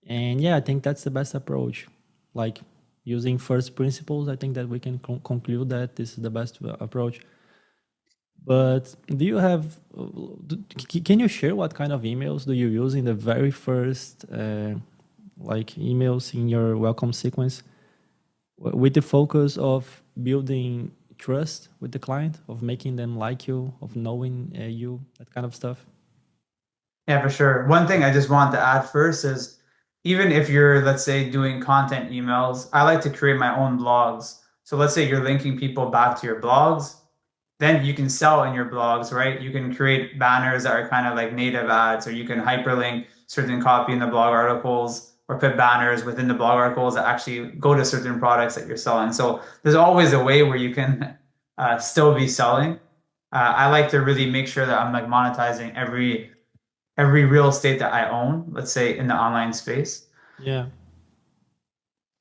And yeah, I think that's the best approach. Like using first principles, I think that we can conclude that this is the best approach. But do you have? Can you share what kind of emails do you use in the very first? Like emails in your welcome sequence, with the focus of building trust with the client, of making them like you, of knowing you, that kind of stuff? Yeah, for sure. One thing I just want to add first is, even if you're, let's say, doing content emails, I like to create my own blogs. So let's say you're linking people back to your blogs, then you can sell in your blogs, right? You can create banners that are kind of like native ads, or you can hyperlink certain copy in the blog articles, or put banners within the blog articles that actually go to certain products that you're selling. So there's always a way where you can still be selling. I like to really make sure that I'm like monetizing every real estate that I own, let's say in the online space. Yeah.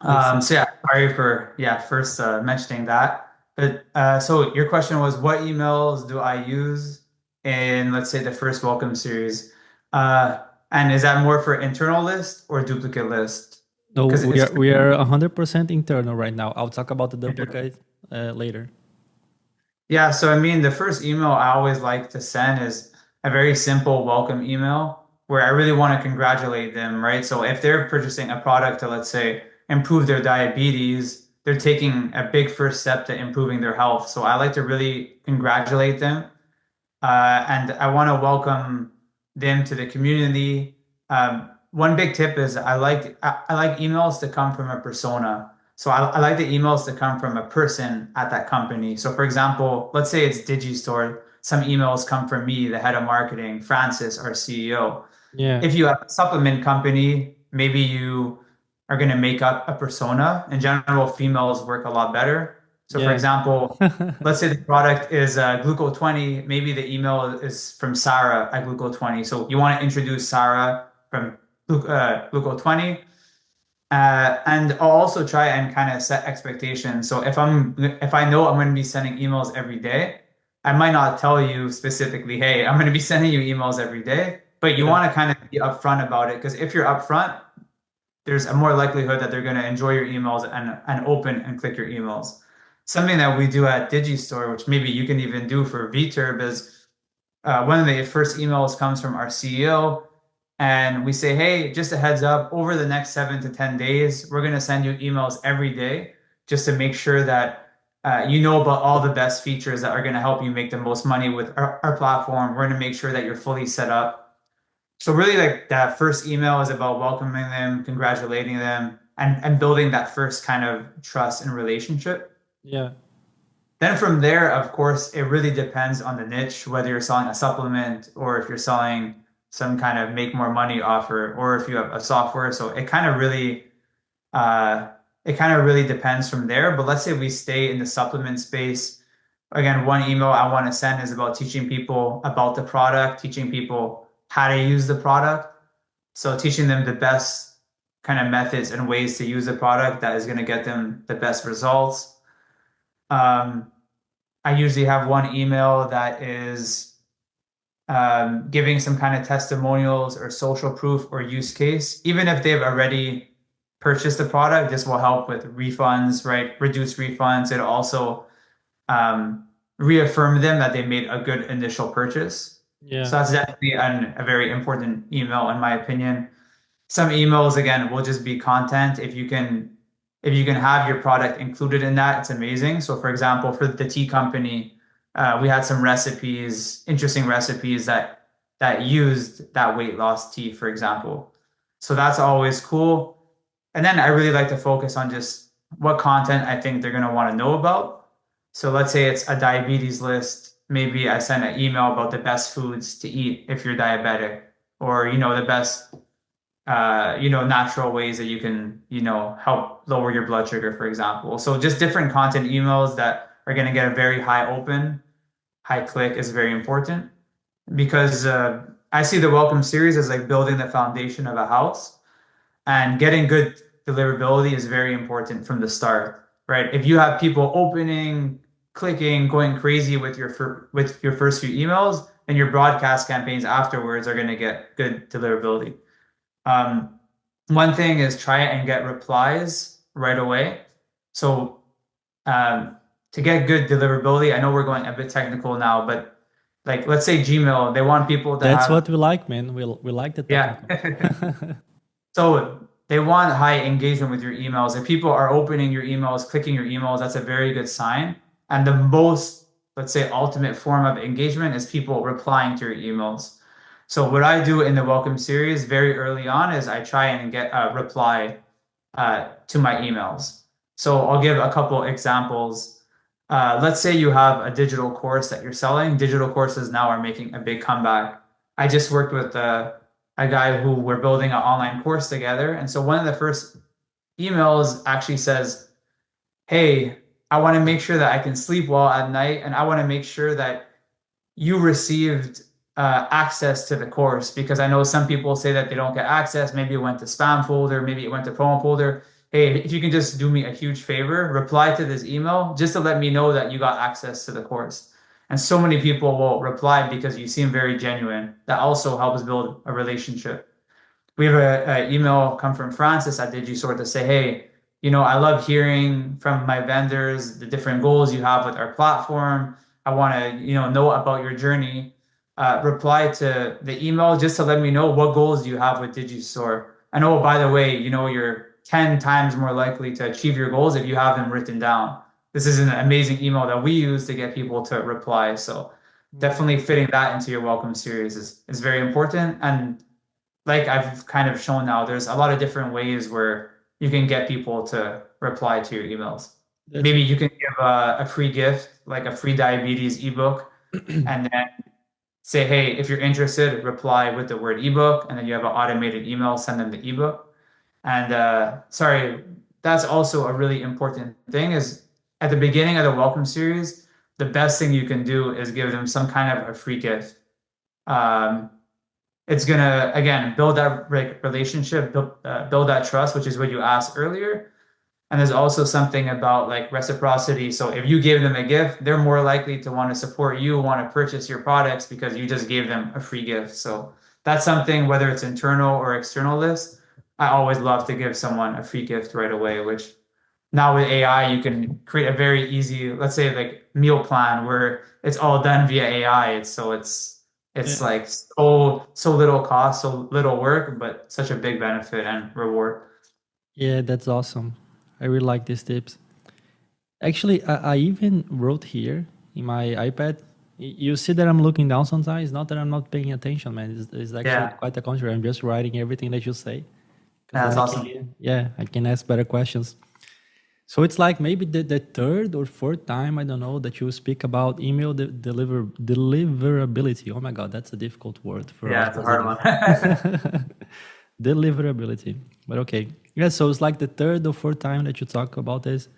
So yeah, sorry for first mentioning that. But so your question was, what emails do I use in, let's say, the first welcome series? And is that more for internal list or duplicate list? No, we are 100% internal right now. I'll talk about the duplicate later. Yeah, so the first email I always like to send is a very simple welcome email where I really want to congratulate them, right? So if they're purchasing a product to, let's say, improve their diabetes, they're taking a big first step to improving their health. So I like to really congratulate them. And I want to welcome them to the community. One big tip is I like emails to come from a persona. So I like the emails to come from a person at that company. So for example, let's say it's Digistore. Some emails come from me, the head of marketing, Francis, our CEO. Yeah. If you have a supplement company, maybe you are going to make up a persona. In general, females work a lot better. So for example, let's say the product is Gluco20. Maybe the email is from Sarah at Gluco20. So you want to introduce Sarah from Gluco20. And I'll also try and kind of set expectations. So if I know I'm going to be sending emails every day, I might not tell you specifically, hey, I'm going to be sending you emails every day, but you want to kind of be upfront about it, because if you're upfront, there's a more likelihood that they're going to enjoy your emails and open and click your emails. Something that we do at Digistore, which maybe you can even do for VTurb, is one of the first emails comes from our CEO, and we say, hey, just a heads up, over the next 7 to 10 days, we're going to send you emails every day just to make sure that you know about all the best features that are going to help you make the most money with our platform. We're going to make sure that you're fully set up. So really, like, that first email is about welcoming them, congratulating them, and building that first kind of trust and relationship. Yeah. Then from there, of course, it really depends on the niche, whether you're selling a supplement or if you're selling some kind of make more money offer, or if you have a software. So it kind of really depends from there. But let's say we stay in the supplement space. Again, one email I want to send is about teaching people about the product, teaching people how to use the product. So teaching them the best kind of methods and ways to use the product that is going to get them the best results. I usually have one email that is giving some kind of testimonials or social proof or use case. Even if they've already purchased the product, this will help with refunds, right? Reduce refunds. It'll also reaffirm them that they made a good initial purchase. Yeah. So that's definitely a very important email, in my opinion. Some emails, again, will just be content. If you can have your product included in that, it's amazing. So for example, for the tea company, we had some recipes, interesting recipes that used that weight loss tea, for example. So that's always cool. And then I really like to focus on just what content I think they're going to want to know about. So let's say it's a diabetes list. Maybe I send an email about the best foods to eat if you're diabetic, or, the best, natural ways that you can, help lower your blood sugar, for example. So just different content emails that are going to get a very high open, high click is very important, because I see the welcome series as like building the foundation of a house, and getting good deliverability is very important from the start, right? If you have people opening, clicking, going crazy with your first few emails, then your broadcast campaigns afterwards are going to get good deliverability. One thing is try and get replies right away. So to get good deliverability, I know we're going a bit technical now, but like, let's say Gmail, they want people to That's what we like, man. We like the technical. Yeah. So they want high engagement with your emails. If people are opening your emails, clicking your emails, that's a very good sign. And the most, let's say, ultimate form of engagement is people replying to your emails. So what I do in the welcome series very early on is I try and get a reply to my emails. So I'll give a couple examples. Let's say you have a digital course that you're selling. Digital courses now are making a big comeback. I just worked with a guy who we're building an online course together. And so one of the first emails actually says, hey, I want to make sure that I can sleep well at night, and I want to make sure that you received access to the course, because I know some people say that they don't get access. Maybe it went to spam folder, maybe it went to promo folder. Hey, if you can just do me a huge favor, reply to this email just to let me know that you got access to the course. And so many people will reply because you seem very genuine. That also helps build a relationship. We have an email come from Francis at Digistore to say, hey, I love hearing from my vendors the different goals you have with our platform. I want to, know about your journey. Reply to the email just to let me know what goals you have with Digistore. I know, by the way, you're 10 times more likely to achieve your goals if you have them written down. This is an amazing email that we use to get people to reply. So definitely fitting that into your welcome series is very important. And like I've kind of shown now, there's a lot of different ways where you can get people to reply to your emails. Maybe you can give a free gift, like a free diabetes ebook, and then say, hey, if you're interested, reply with the word ebook, and then you have an automated email, send them the ebook. And sorry, that's also a really important thing is at the beginning of the welcome series, the best thing you can do is give them some kind of a free gift. It's gonna, again, build that relationship, build that trust, which is what you asked earlier. And there's also something about like reciprocity. So if you gave them a gift, they're more likely to want to support you, want to purchase your products because you just gave them a free gift. So that's something, whether it's internal or external list, I always love to give someone a free gift right away, which now with AI, you can create a very easy, let's say like meal plan where it's all done via AI. It's like so little cost, so little work, but such a big benefit and reward. Yeah, that's awesome. I really like these tips. Actually, I even wrote here in my iPad. You see that I'm looking down sometimes. Not that I'm not paying attention, man. It's actually quite the contrary. I'm just writing everything that you say. That's awesome. I can ask better questions. So it's like maybe the third or fourth time, I don't know, that you speak about email deliverability. Oh my God, that's a difficult word for us. It's a hard one. Deliverability. But okay. Yeah, so it's like the third or fourth time that you talk about this.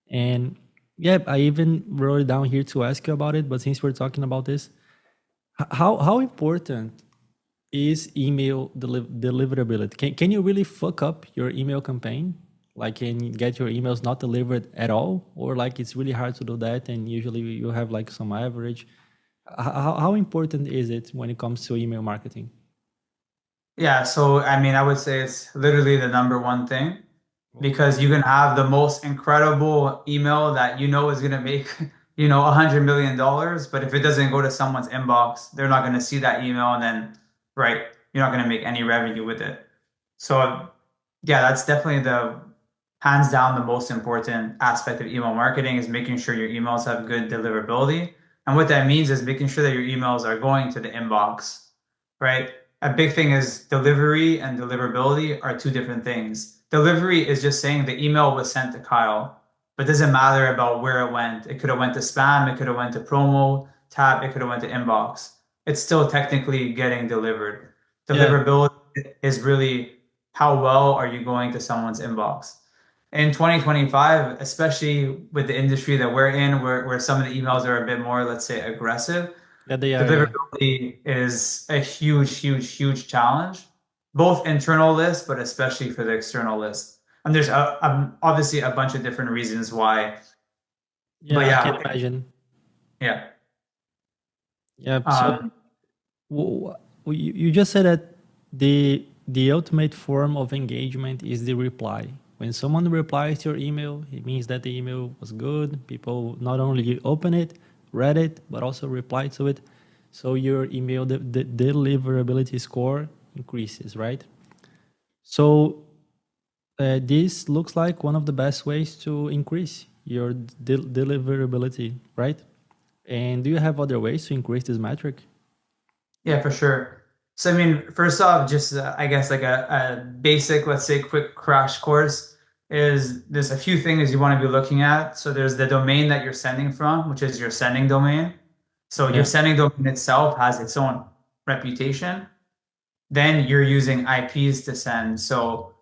And yeah, I even wrote it down here to ask you about it. But since we're talking about this, how important is email deliverability? Can you really fuck up your email campaign? Like, can you get your emails not delivered at all? Or like it's really hard to do that and usually you have like some average? How important is it when it comes to email marketing? Yeah, so I mean, I would say it's literally the number one thing because you can have the most incredible email that you know is going to make, $100 million. But if it doesn't go to someone's inbox, they're not going to see that email and then, right, you're not going to make any revenue with it. So yeah, that's definitely hands down the most important aspect of email marketing is making sure your emails have good deliverability. And what that means is making sure that your emails are going to the inbox, right? A big thing is delivery and deliverability are two different things. Delivery is just saying the email was sent to Kyle, but it doesn't matter about where it went. It could have went to spam, it could have went to promo tab, it could have went to inbox. It's still technically getting delivered. Deliverability is really how well are you going to someone's inbox. In 2025, especially with the industry that we're in, where some of the emails are a bit more, let's say, aggressive, deliverability is a huge challenge, both internal lists, but especially for the external list. And there's obviously a bunch of different reasons why. Yeah, I can imagine. Yeah. Yeah. So you just said that the ultimate form of engagement is the reply. When someone replies to your email, it means that the email was good. People not only open it, read it, but also reply to it. So your email the deliverability score increases, right? So this looks like one of the best ways to increase your deliverability, right? And do you have other ways to increase this metric? Yeah, for sure. So, I mean, first off, just I guess like a basic, let's say, quick crash course is there's a few things you want to be looking at. So there's the domain that you're sending from, which is your sending domain. So your sending domain itself has its own reputation. Then you're using IPs to send. So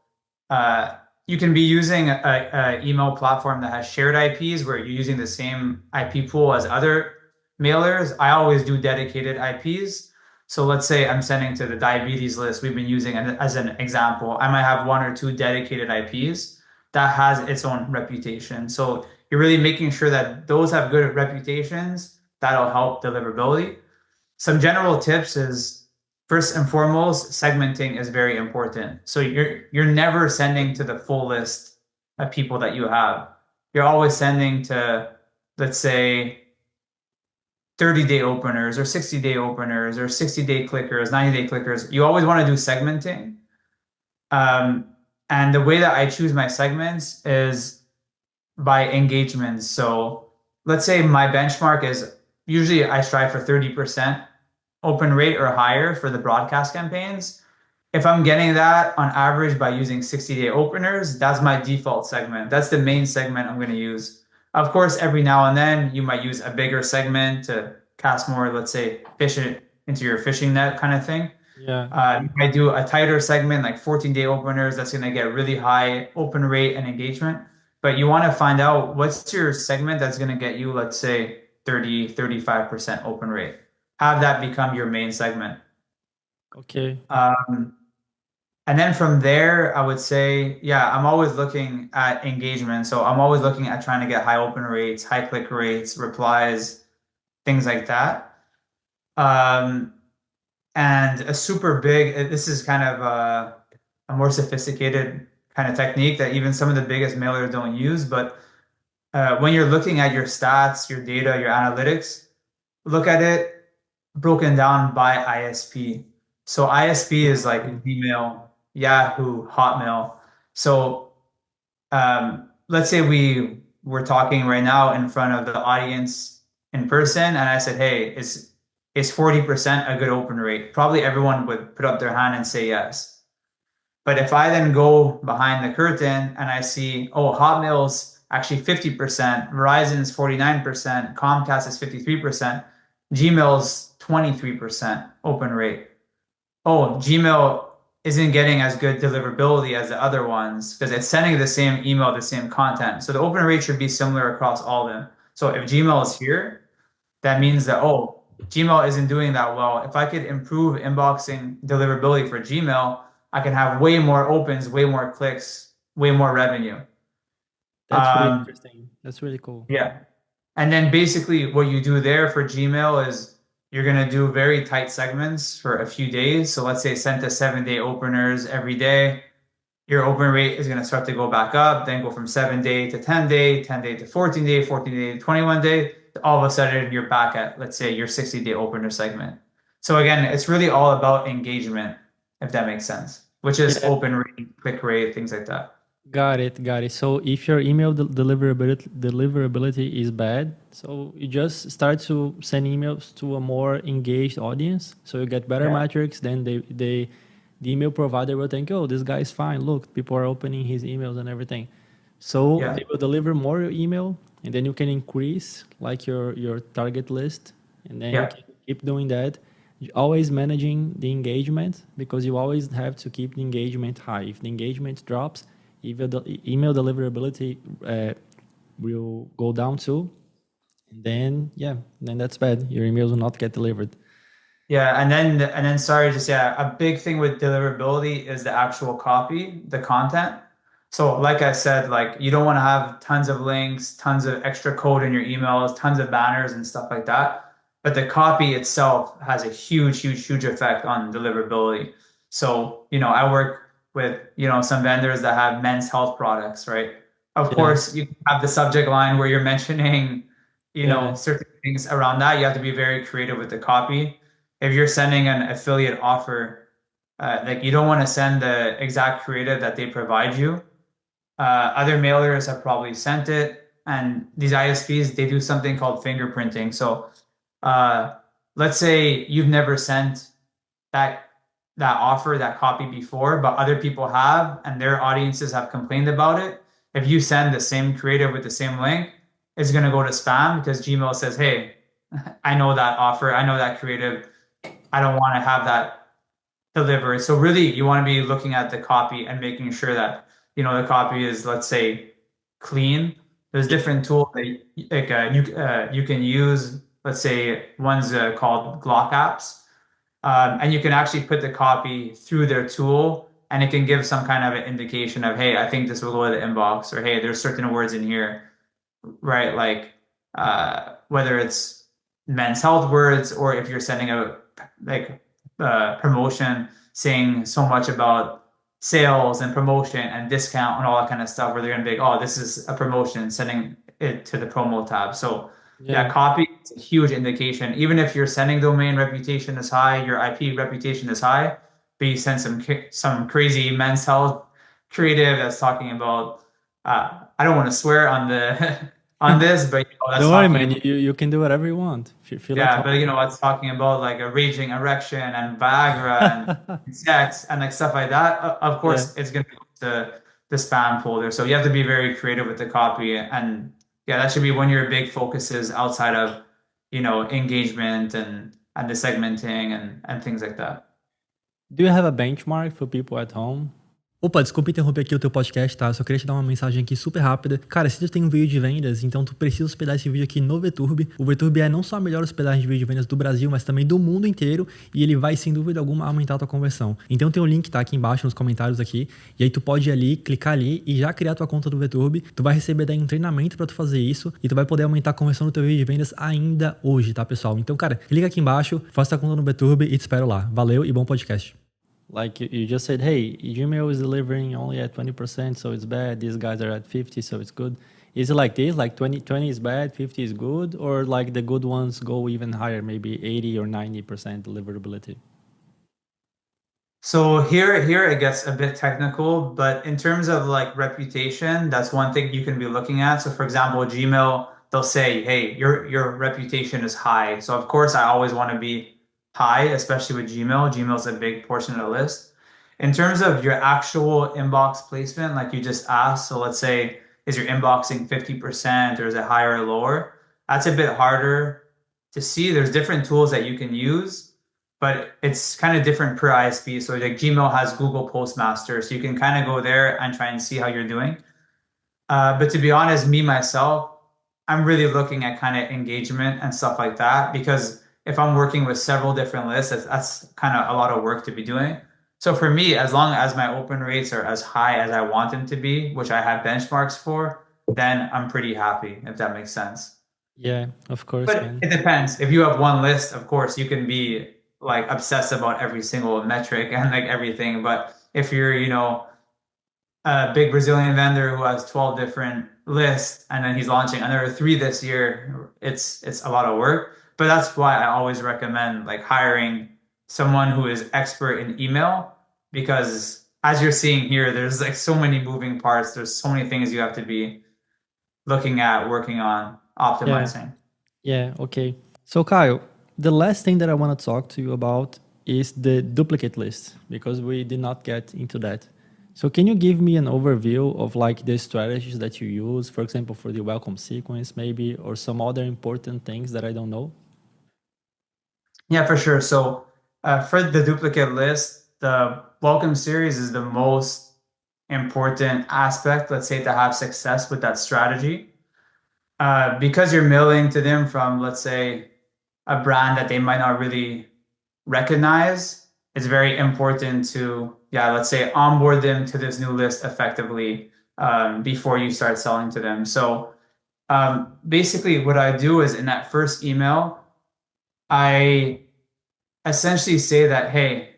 you can be using a email platform that has shared IPs where you're using the same IP pool as other mailers. I always do dedicated IPs. So let's say I'm sending to the diabetes list we've been using as an example. I might have one or two dedicated IPs that has its own reputation. So you're really making sure that those have good reputations. That'll help deliverability. Some general tips is first and foremost, segmenting is very important. So you're never sending to the full list of people that you have. You're always sending to, let's say, 30-day openers or 60-day openers or 60-day clickers, 90-day clickers. You always want to do segmenting. And the way that I choose my segments is by engagements. So let's say my benchmark is usually I strive for 30% open rate or higher for the broadcast campaigns. If I'm getting that on average by using 60-day openers, that's my default segment. That's the main segment I'm going to use. Of course, every now and then you might use a bigger segment to cast more, let's say, fish it into your fishing net kind of thing. Yeah. You might do a tighter segment like 14-day openers that's going to get really high open rate and engagement. But you want to find out what's your segment that's going to get you, let's say, 35% open rate. Have that become your main segment. Okay. And then from there, I would say, yeah, I'm always looking at engagement. So I'm always looking at trying to get high open rates, high click rates, replies, things like that. And a super big, this is kind of a more sophisticated kind of technique that even some of the biggest mailers don't use. But when you're looking at your stats, your data, your analytics, look at it broken down by ISP. So ISP is like Gmail, Yahoo, Hotmail. So let's say we were talking right now in front of the audience in person, and I said, hey, is 40% a good open rate? Probably everyone would put up their hand and say yes. But if I then go behind the curtain and I see, oh, Hotmail's actually 50%, Verizon's 49%, Comcast is 53%, Gmail's 23% open rate. Oh, Gmail isn't getting as good deliverability as the other ones because it's sending the same email, the same content. So the open rate should be similar across all of them. So if Gmail is here, that means that, oh, Gmail isn't doing that well. If I could improve inboxing deliverability for Gmail, I can have way more opens, way more clicks, way more revenue. That's really interesting. That's really cool. Yeah. And then basically what you do there for Gmail is you're going to do very tight segments for a few days. So let's say send to 7-day openers every day. Your open rate is going to start to go back up, then go from 7-day to 10-day, 10-day to 14-day, 14-day to 21-day. All of a sudden you're back at, let's say, your 60-day opener segment. So again, it's really all about engagement, if that makes sense, which is open rate, click rate, things like that. Got it. So if your email deliverability is bad, so you just start to send emails to a more engaged audience. So you get better metrics. Then the email provider will think, oh, this guy is fine. Look, people are opening his emails and everything. So they will deliver more email, and then you can increase like your target list, and then you can keep doing that. You're always managing the engagement because you always have to keep the engagement high. If the engagement drops, even the email deliverability will go down too, and then that's bad. Your emails will not get delivered. Yeah, and then sorry, just a big thing with deliverability is the actual copy, the content. So like I said, like you don't want to have tons of links, tons of extra code in your emails, tons of banners and stuff like that. But the copy itself has a huge effect on deliverability. So, I work with, some vendors that have men's health products, right? Of course, you have the subject line where you're mentioning, certain things around that. You have to be very creative with the copy. If you're sending an affiliate offer, like you don't want to send the exact creative that they provide you. Other mailers have probably sent it, and these ISPs, they do something called fingerprinting. So let's say you've never sent that offer, that copy before, but other people have, and their audiences have complained about it. If you send the same creative with the same link, it's going to go to spam because Gmail says, hey, I know that offer, I know that creative, I don't want to have that delivered. So really, you want to be looking at the copy and making sure that, the copy is, let's say, clean. There's different tools that you can use. Let's say one's called Glock apps. And you can actually put the copy through their tool, and it can give some kind of an indication of, hey, I think this will go to the inbox, or hey, there's certain words in here, right? Like whether it's men's health words, or if you're sending a promotion saying so much about sales and promotion and discount and all that kind of stuff, where they're going to be like, oh, this is a promotion, sending it to the promo tab. So copy is a huge indication. Even if your sending domain reputation is high, your IP reputation is high, but you send some crazy men's health creative that's talking about, I don't want to swear on the on this, but that's don't worry, man. You can do whatever you want. If you feel but it's talking about like a raging erection and Viagra and sex and like stuff like that. Of course, it's going to go to the spam folder. So you have to be very creative with the copy, and that should be one of your big focuses outside of, engagement and the segmenting and things like that. Do you have a benchmark for people at home? Opa, desculpa interromper aqui o teu podcast, tá? Eu só queria te dar uma mensagem aqui super rápida. Cara, se tu tem um vídeo de vendas, então tu precisa hospedar esse vídeo aqui no VTurb. O VTurb é não só a melhor hospedagem de vídeo de vendas do Brasil, mas também do mundo inteiro, e ele vai, sem dúvida alguma, aumentar a tua conversão. Então tem um link, tá, aqui embaixo nos comentários aqui, e aí tu pode ir ali, clicar ali e já criar tua conta do VTurb. Tu vai receber daí um treinamento pra tu fazer isso, e tu vai poder aumentar a conversão do teu vídeo de vendas ainda hoje, tá, pessoal? Então, cara, clica aqui embaixo, faça tua conta no VTurb e te espero lá. Valeu e bom podcast. Like you just said, hey, Gmail is delivering only at 20%, so it's bad. These guys are at 50, so it's good. Is it like this? Like 20 is bad, 50 is good? Or like the good ones go even higher, maybe 80 or 90% deliverability? So here it gets a bit technical, but in terms of like reputation, that's one thing you can be looking at. So for example, Gmail, they'll say, hey, your reputation is high. So of course I always want to be high, especially with Gmail. Gmail's a big portion of the list. In terms of your actual inbox placement, like you just asked, so let's say, is your inboxing 50% or is it higher or lower? That's a bit harder to see. There's different tools that you can use, but it's kind of different per ISP. So like Gmail has Google Postmaster, so you can kind of go there and try and see how you're doing. But to be honest, me, myself, I'm really looking at kind of engagement and stuff like that, because if I'm working with several different lists, that's kind of a lot of work to be doing. So for me, as long as my open rates are as high as I want them to be, which I have benchmarks for, then I'm pretty happy, if that makes sense. Yeah, of course. But man. it depends. If you have one list, of course, you can be like obsessed about every single metric and like everything. But if you're, a big Brazilian vendor who has 12 different lists and then he's launching another 3 this year, it's a lot of work. But that's why I always recommend like hiring someone who is expert in email, because as you're seeing here, there's like so many moving parts. There's so many things you have to be looking at, working on, optimizing. Yeah, okay. So Kyle, the last thing that I want to talk to you about is the duplicate list, because we did not get into that. So can you give me an overview of like the strategies that you use, for example, for the welcome sequence maybe, or some other important things that I don't know? Yeah, for sure. So for the duplicate list, the welcome series is the most important aspect, let's say, to have success with that strategy. Because you're mailing to them from, let's say, a brand that they might not really recognize, it's very important to, let's say, onboard them to this new list effectively before you start selling to them. So basically what I do is in that first email, I essentially say that, hey,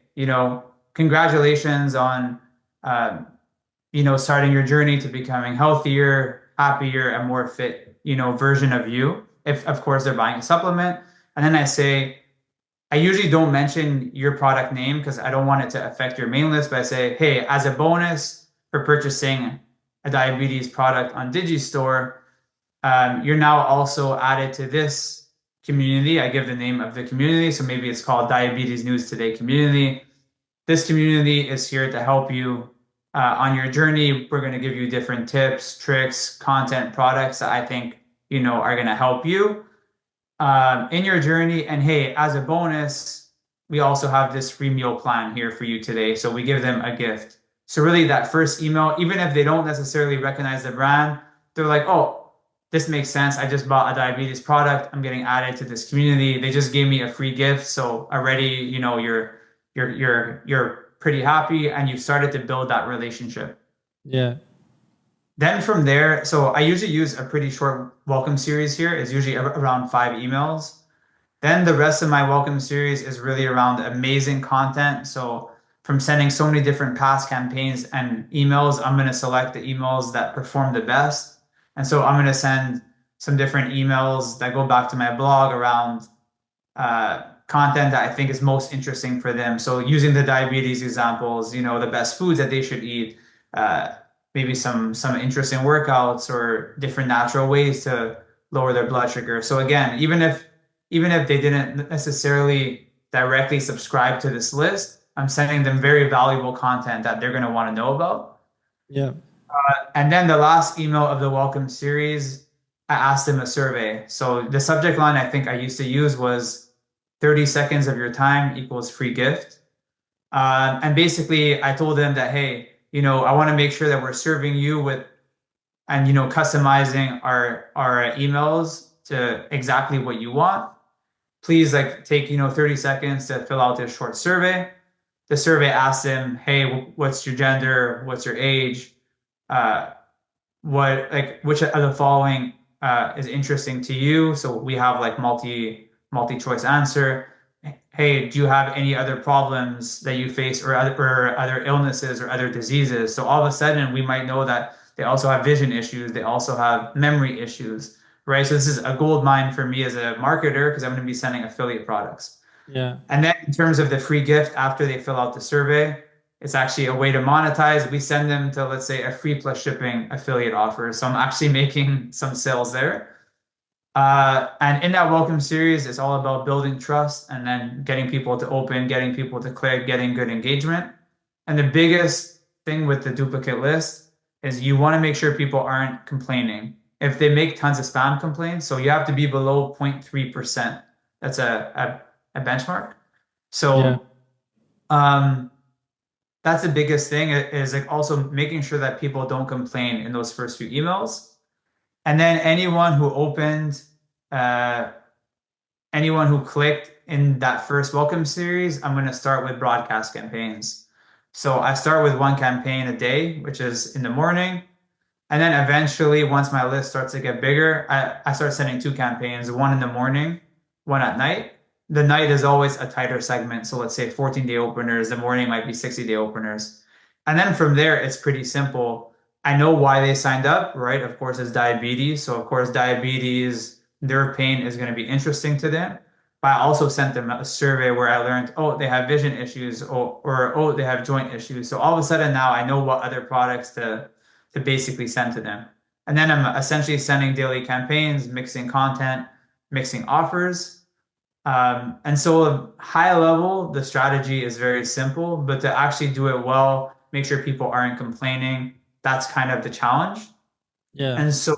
congratulations on, starting your journey to becoming healthier, happier, and more fit, version of you. If, of course, they're buying a supplement. And then I say, I usually don't mention your product name because I don't want it to affect your main list, but I say, hey, as a bonus for purchasing a diabetes product on Digistore, you're now also added to this community. I give the name of the community. So maybe it's called Diabetes News Today Community. This community is here to help you on your journey. We're going to give you different tips, tricks, content, products that I think, are going to help you in your journey. And hey, as a bonus, we also have this free meal plan here for you today. So we give them a gift. So really that first email, even if they don't necessarily recognize the brand, they're like, oh, this makes sense. I just bought a diabetes product. I'm getting added to this community. They just gave me a free gift. So already, you're pretty happy and you've started to build that relationship. Yeah. Then from there, so I usually use a pretty short welcome series here. It's usually around 5 emails. Then the rest of my welcome series is really around amazing content. So from sending so many different past campaigns and emails, I'm going to select the emails that perform the best. And so I'm going to send some different emails that go back to my blog around content that I think is most interesting for them. So using the diabetes examples, the best foods that they should eat, maybe some interesting workouts or different natural ways to lower their blood sugar. So again, even if they didn't necessarily directly subscribe to this list, I'm sending them very valuable content that they're going to want to know about. Yeah. And then the last email of the welcome series, I asked them a survey. So the subject line I think I used to use was 30 seconds of your time equals free gift. And basically, I told them that, hey, I want to make sure that we're serving you with, and customizing our emails to exactly what you want. Please take 30 seconds to fill out this short survey. The survey asks them, hey, what's your gender? What's your age? Which of the following is interesting to you? So we have multi-choice answer. Hey, do you have any other problems that you face, or other illnesses or other diseases? So all of a sudden we might know that they also have vision issues. They also have memory issues, right? So this is a gold mine for me as a marketer, because I'm going to be sending affiliate products. Yeah. And then in terms of the free gift after they fill out the survey, it's actually a way to monetize. We send them to, let's say, a free plus shipping affiliate offer. So I'm actually making some sales there. And in that welcome series, it's all about building trust and then getting people to open, getting people to click, getting good engagement. And the biggest thing with the duplicate list is you want to make sure people aren't complaining. If they make tons of spam complaints, so you have to be below 0.3%. That's a benchmark. So that's the biggest thing, is also making sure that people don't complain in those first few emails. And then anyone who clicked in that first welcome series, I'm going to start with broadcast campaigns. So I start with one campaign a day, which is in the morning. And then eventually, once my list starts to get bigger, I start sending 2 campaigns, one in the morning, one at night. The night is always a tighter segment. So let's say 14-day openers. The morning might be 60-day openers. And then from there, it's pretty simple. I know why they signed up, right? Of course, it's diabetes. So of course, diabetes, their pain is going to be interesting to them. But I also sent them a survey where I learned, they have vision issues, or they have joint issues. So all of a sudden now I know what other products to basically send to them. And then I'm essentially sending daily campaigns, mixing content, mixing offers. And so high level, the strategy is very simple, but to actually do it well, make sure people aren't complaining, that's kind of the challenge. Yeah. And so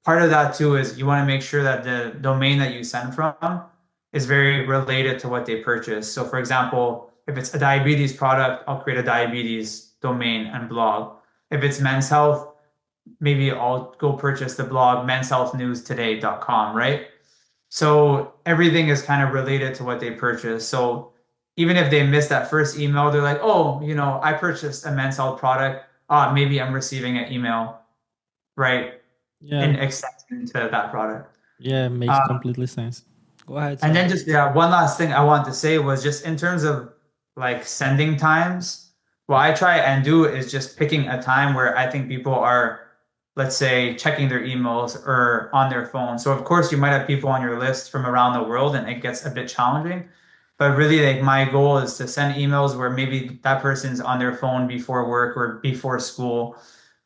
part of that too is you want to make sure that the domain that you send from is very related to what they purchase. So for example, if it's a diabetes product, I'll create a diabetes domain and blog. If it's men's health, maybe I'll go purchase the blog menshealthnewstoday.com, right? So everything is kind of related to what they purchase. So even if they miss that first email, they're like, I purchased a men's health product. Maybe I'm receiving an email, right? Yeah. In extension to that product. Yeah, it makes completely sense. Go ahead. And then just one last thing I want to say was just in terms of sending times, what I try and do is just picking a time where I think people are, let's say, checking their emails or on their phone. So of course you might have people on your list from around the world and it gets a bit challenging, but really my goal is to send emails where maybe that person's on their phone before work or before school.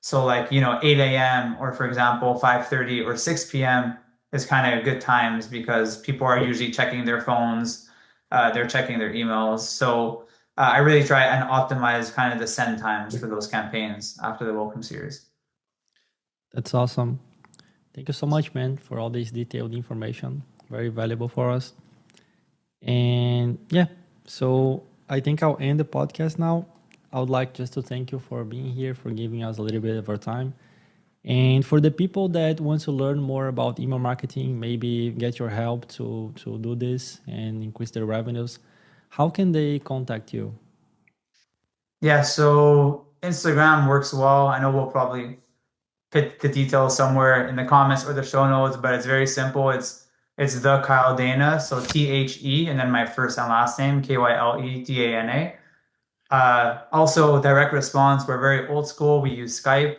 So 8 a.m. or for example, 5:30 or 6 p.m. is kind of good times because people are usually checking their phones, they're checking their emails. So I really try and optimize kind of the send times for those campaigns after the welcome series. That's awesome. Thank you so much, man, for all this detailed information. Very valuable for us. And so I think I'll end the podcast now. I would like just to thank you for being here, for giving us a little bit of your time. And for the people that want to learn more about email marketing, maybe get your help to do this and increase their revenues, how can they contact you? Yeah, so Instagram works well. I know we'll probably put the details somewhere in the comments or the show notes, but it's very simple. It's the Kyle Dana, so THE, and then my first and last name, KYLEDANA. Also, direct response. We're very old school. We use Skype.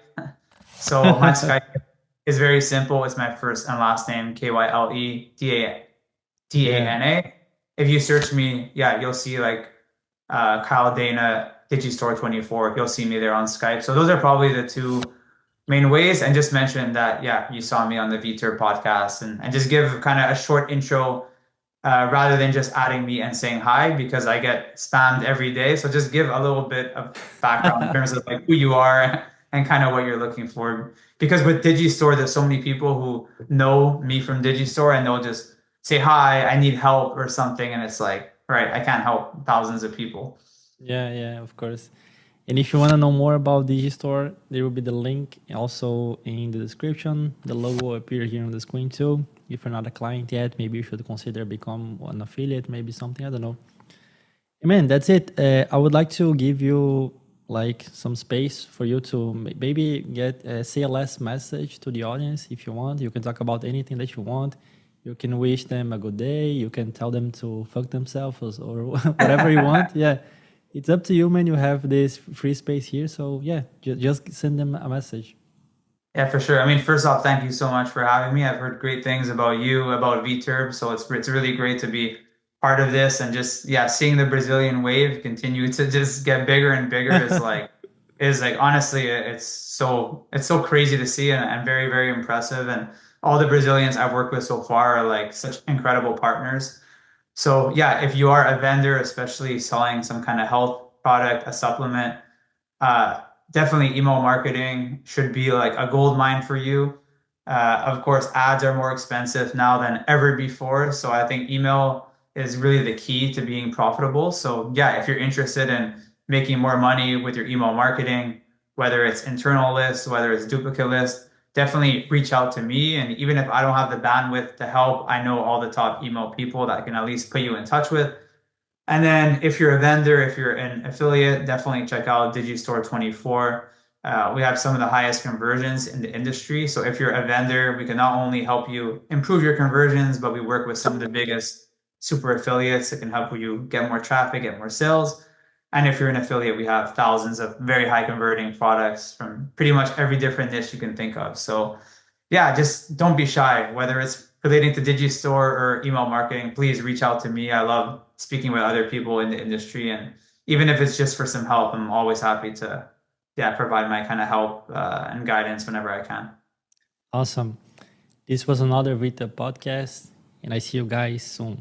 So my Skype is very simple. It's my first and last name, KYLEDANA. If you search me, you'll see Kyle Dana Digistore 24. You'll see me there on Skype. So those are probably the 2 main ways. And just mention that, you saw me on the VTuber podcast and just give kind of a short intro rather than just adding me and saying hi, because I get spammed every day. So just give a little bit of background in terms of who you are and kind of what you're looking for. Because with Digistore, there's so many people who know me from Digistore and they'll just say, hi, I need help or something. And it's right, I can't help thousands of people. Yeah, of course. And if you want to know more about Digistore, there will be the link also in the description. The logo will appear here on the screen too. If you're not a client yet, maybe you should consider become an affiliate, maybe something, I don't know. Man, that's it. I would like to give you like some space for you to maybe get say a last message to the audience if you want. You can talk about anything that you want. You can wish them a good day. You can tell them to fuck themselves or whatever you want. Yeah, it's up to you, man. You have this free space here. So yeah, just send them a message. Yeah, for sure. I mean, first off, thank you so much for having me. I've heard great things about you, about VTurb. So it's really great to be part of this, and just seeing the Brazilian wave continue to just get bigger and bigger is like honestly, it's so crazy to see, and very, very impressive. And all the Brazilians I've worked with so far are like such incredible partners. So yeah, if you are a vendor, especially selling some kind of health product, a supplement, definitely email marketing should be like a gold mine for you. Of course, ads are more expensive now than ever before. So I think email is really the key to being profitable. So yeah, if you're interested in making more money with your email marketing, whether it's internal lists, whether it's duplicate lists, definitely reach out to me. And even if I don't have the bandwidth to help, I know all the top email people that I can at least put you in touch with. And then if you're a vendor, if you're an affiliate, definitely check out Digistore24. We have some of the highest conversions in the industry. So if you're a vendor, we can not only help you improve your conversions, but we work with some of the biggest super affiliates that can help you get more traffic, get more sales. And if you're an affiliate, we have thousands of very high converting products from pretty much every different niche you can think of. So yeah, just don't be shy, whether it's relating to Digistore or email marketing, please reach out to me. I love speaking with other people in the industry. And even if it's just for some help, I'm always happy to provide my kind of help and guidance whenever I can. Awesome. This was another Vita podcast, and I see you guys soon.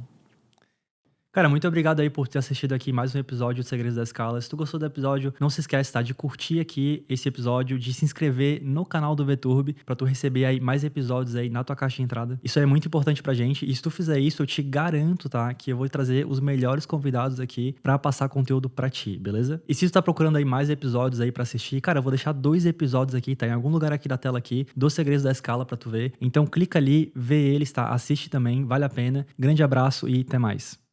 Cara, muito obrigado aí por ter assistido aqui mais um episódio do Segredos da Escala. Se tu gostou do episódio, não se esquece, tá, de curtir aqui esse episódio, de se inscrever no canal do VTurb pra tu receber aí mais episódios aí na tua caixa de entrada. Isso é muito importante pra gente, e se tu fizer isso, eu te garanto, tá, que eu vou trazer os melhores convidados aqui pra passar conteúdo pra ti, beleza? E se tu tá procurando aí mais episódios aí pra assistir, cara, eu vou deixar 2 episódios aqui, tá, em algum lugar aqui da tela aqui, dos Segredos da Escala pra tu ver. Então clica ali, vê eles, tá? Assiste também, vale a pena. Grande abraço e até mais.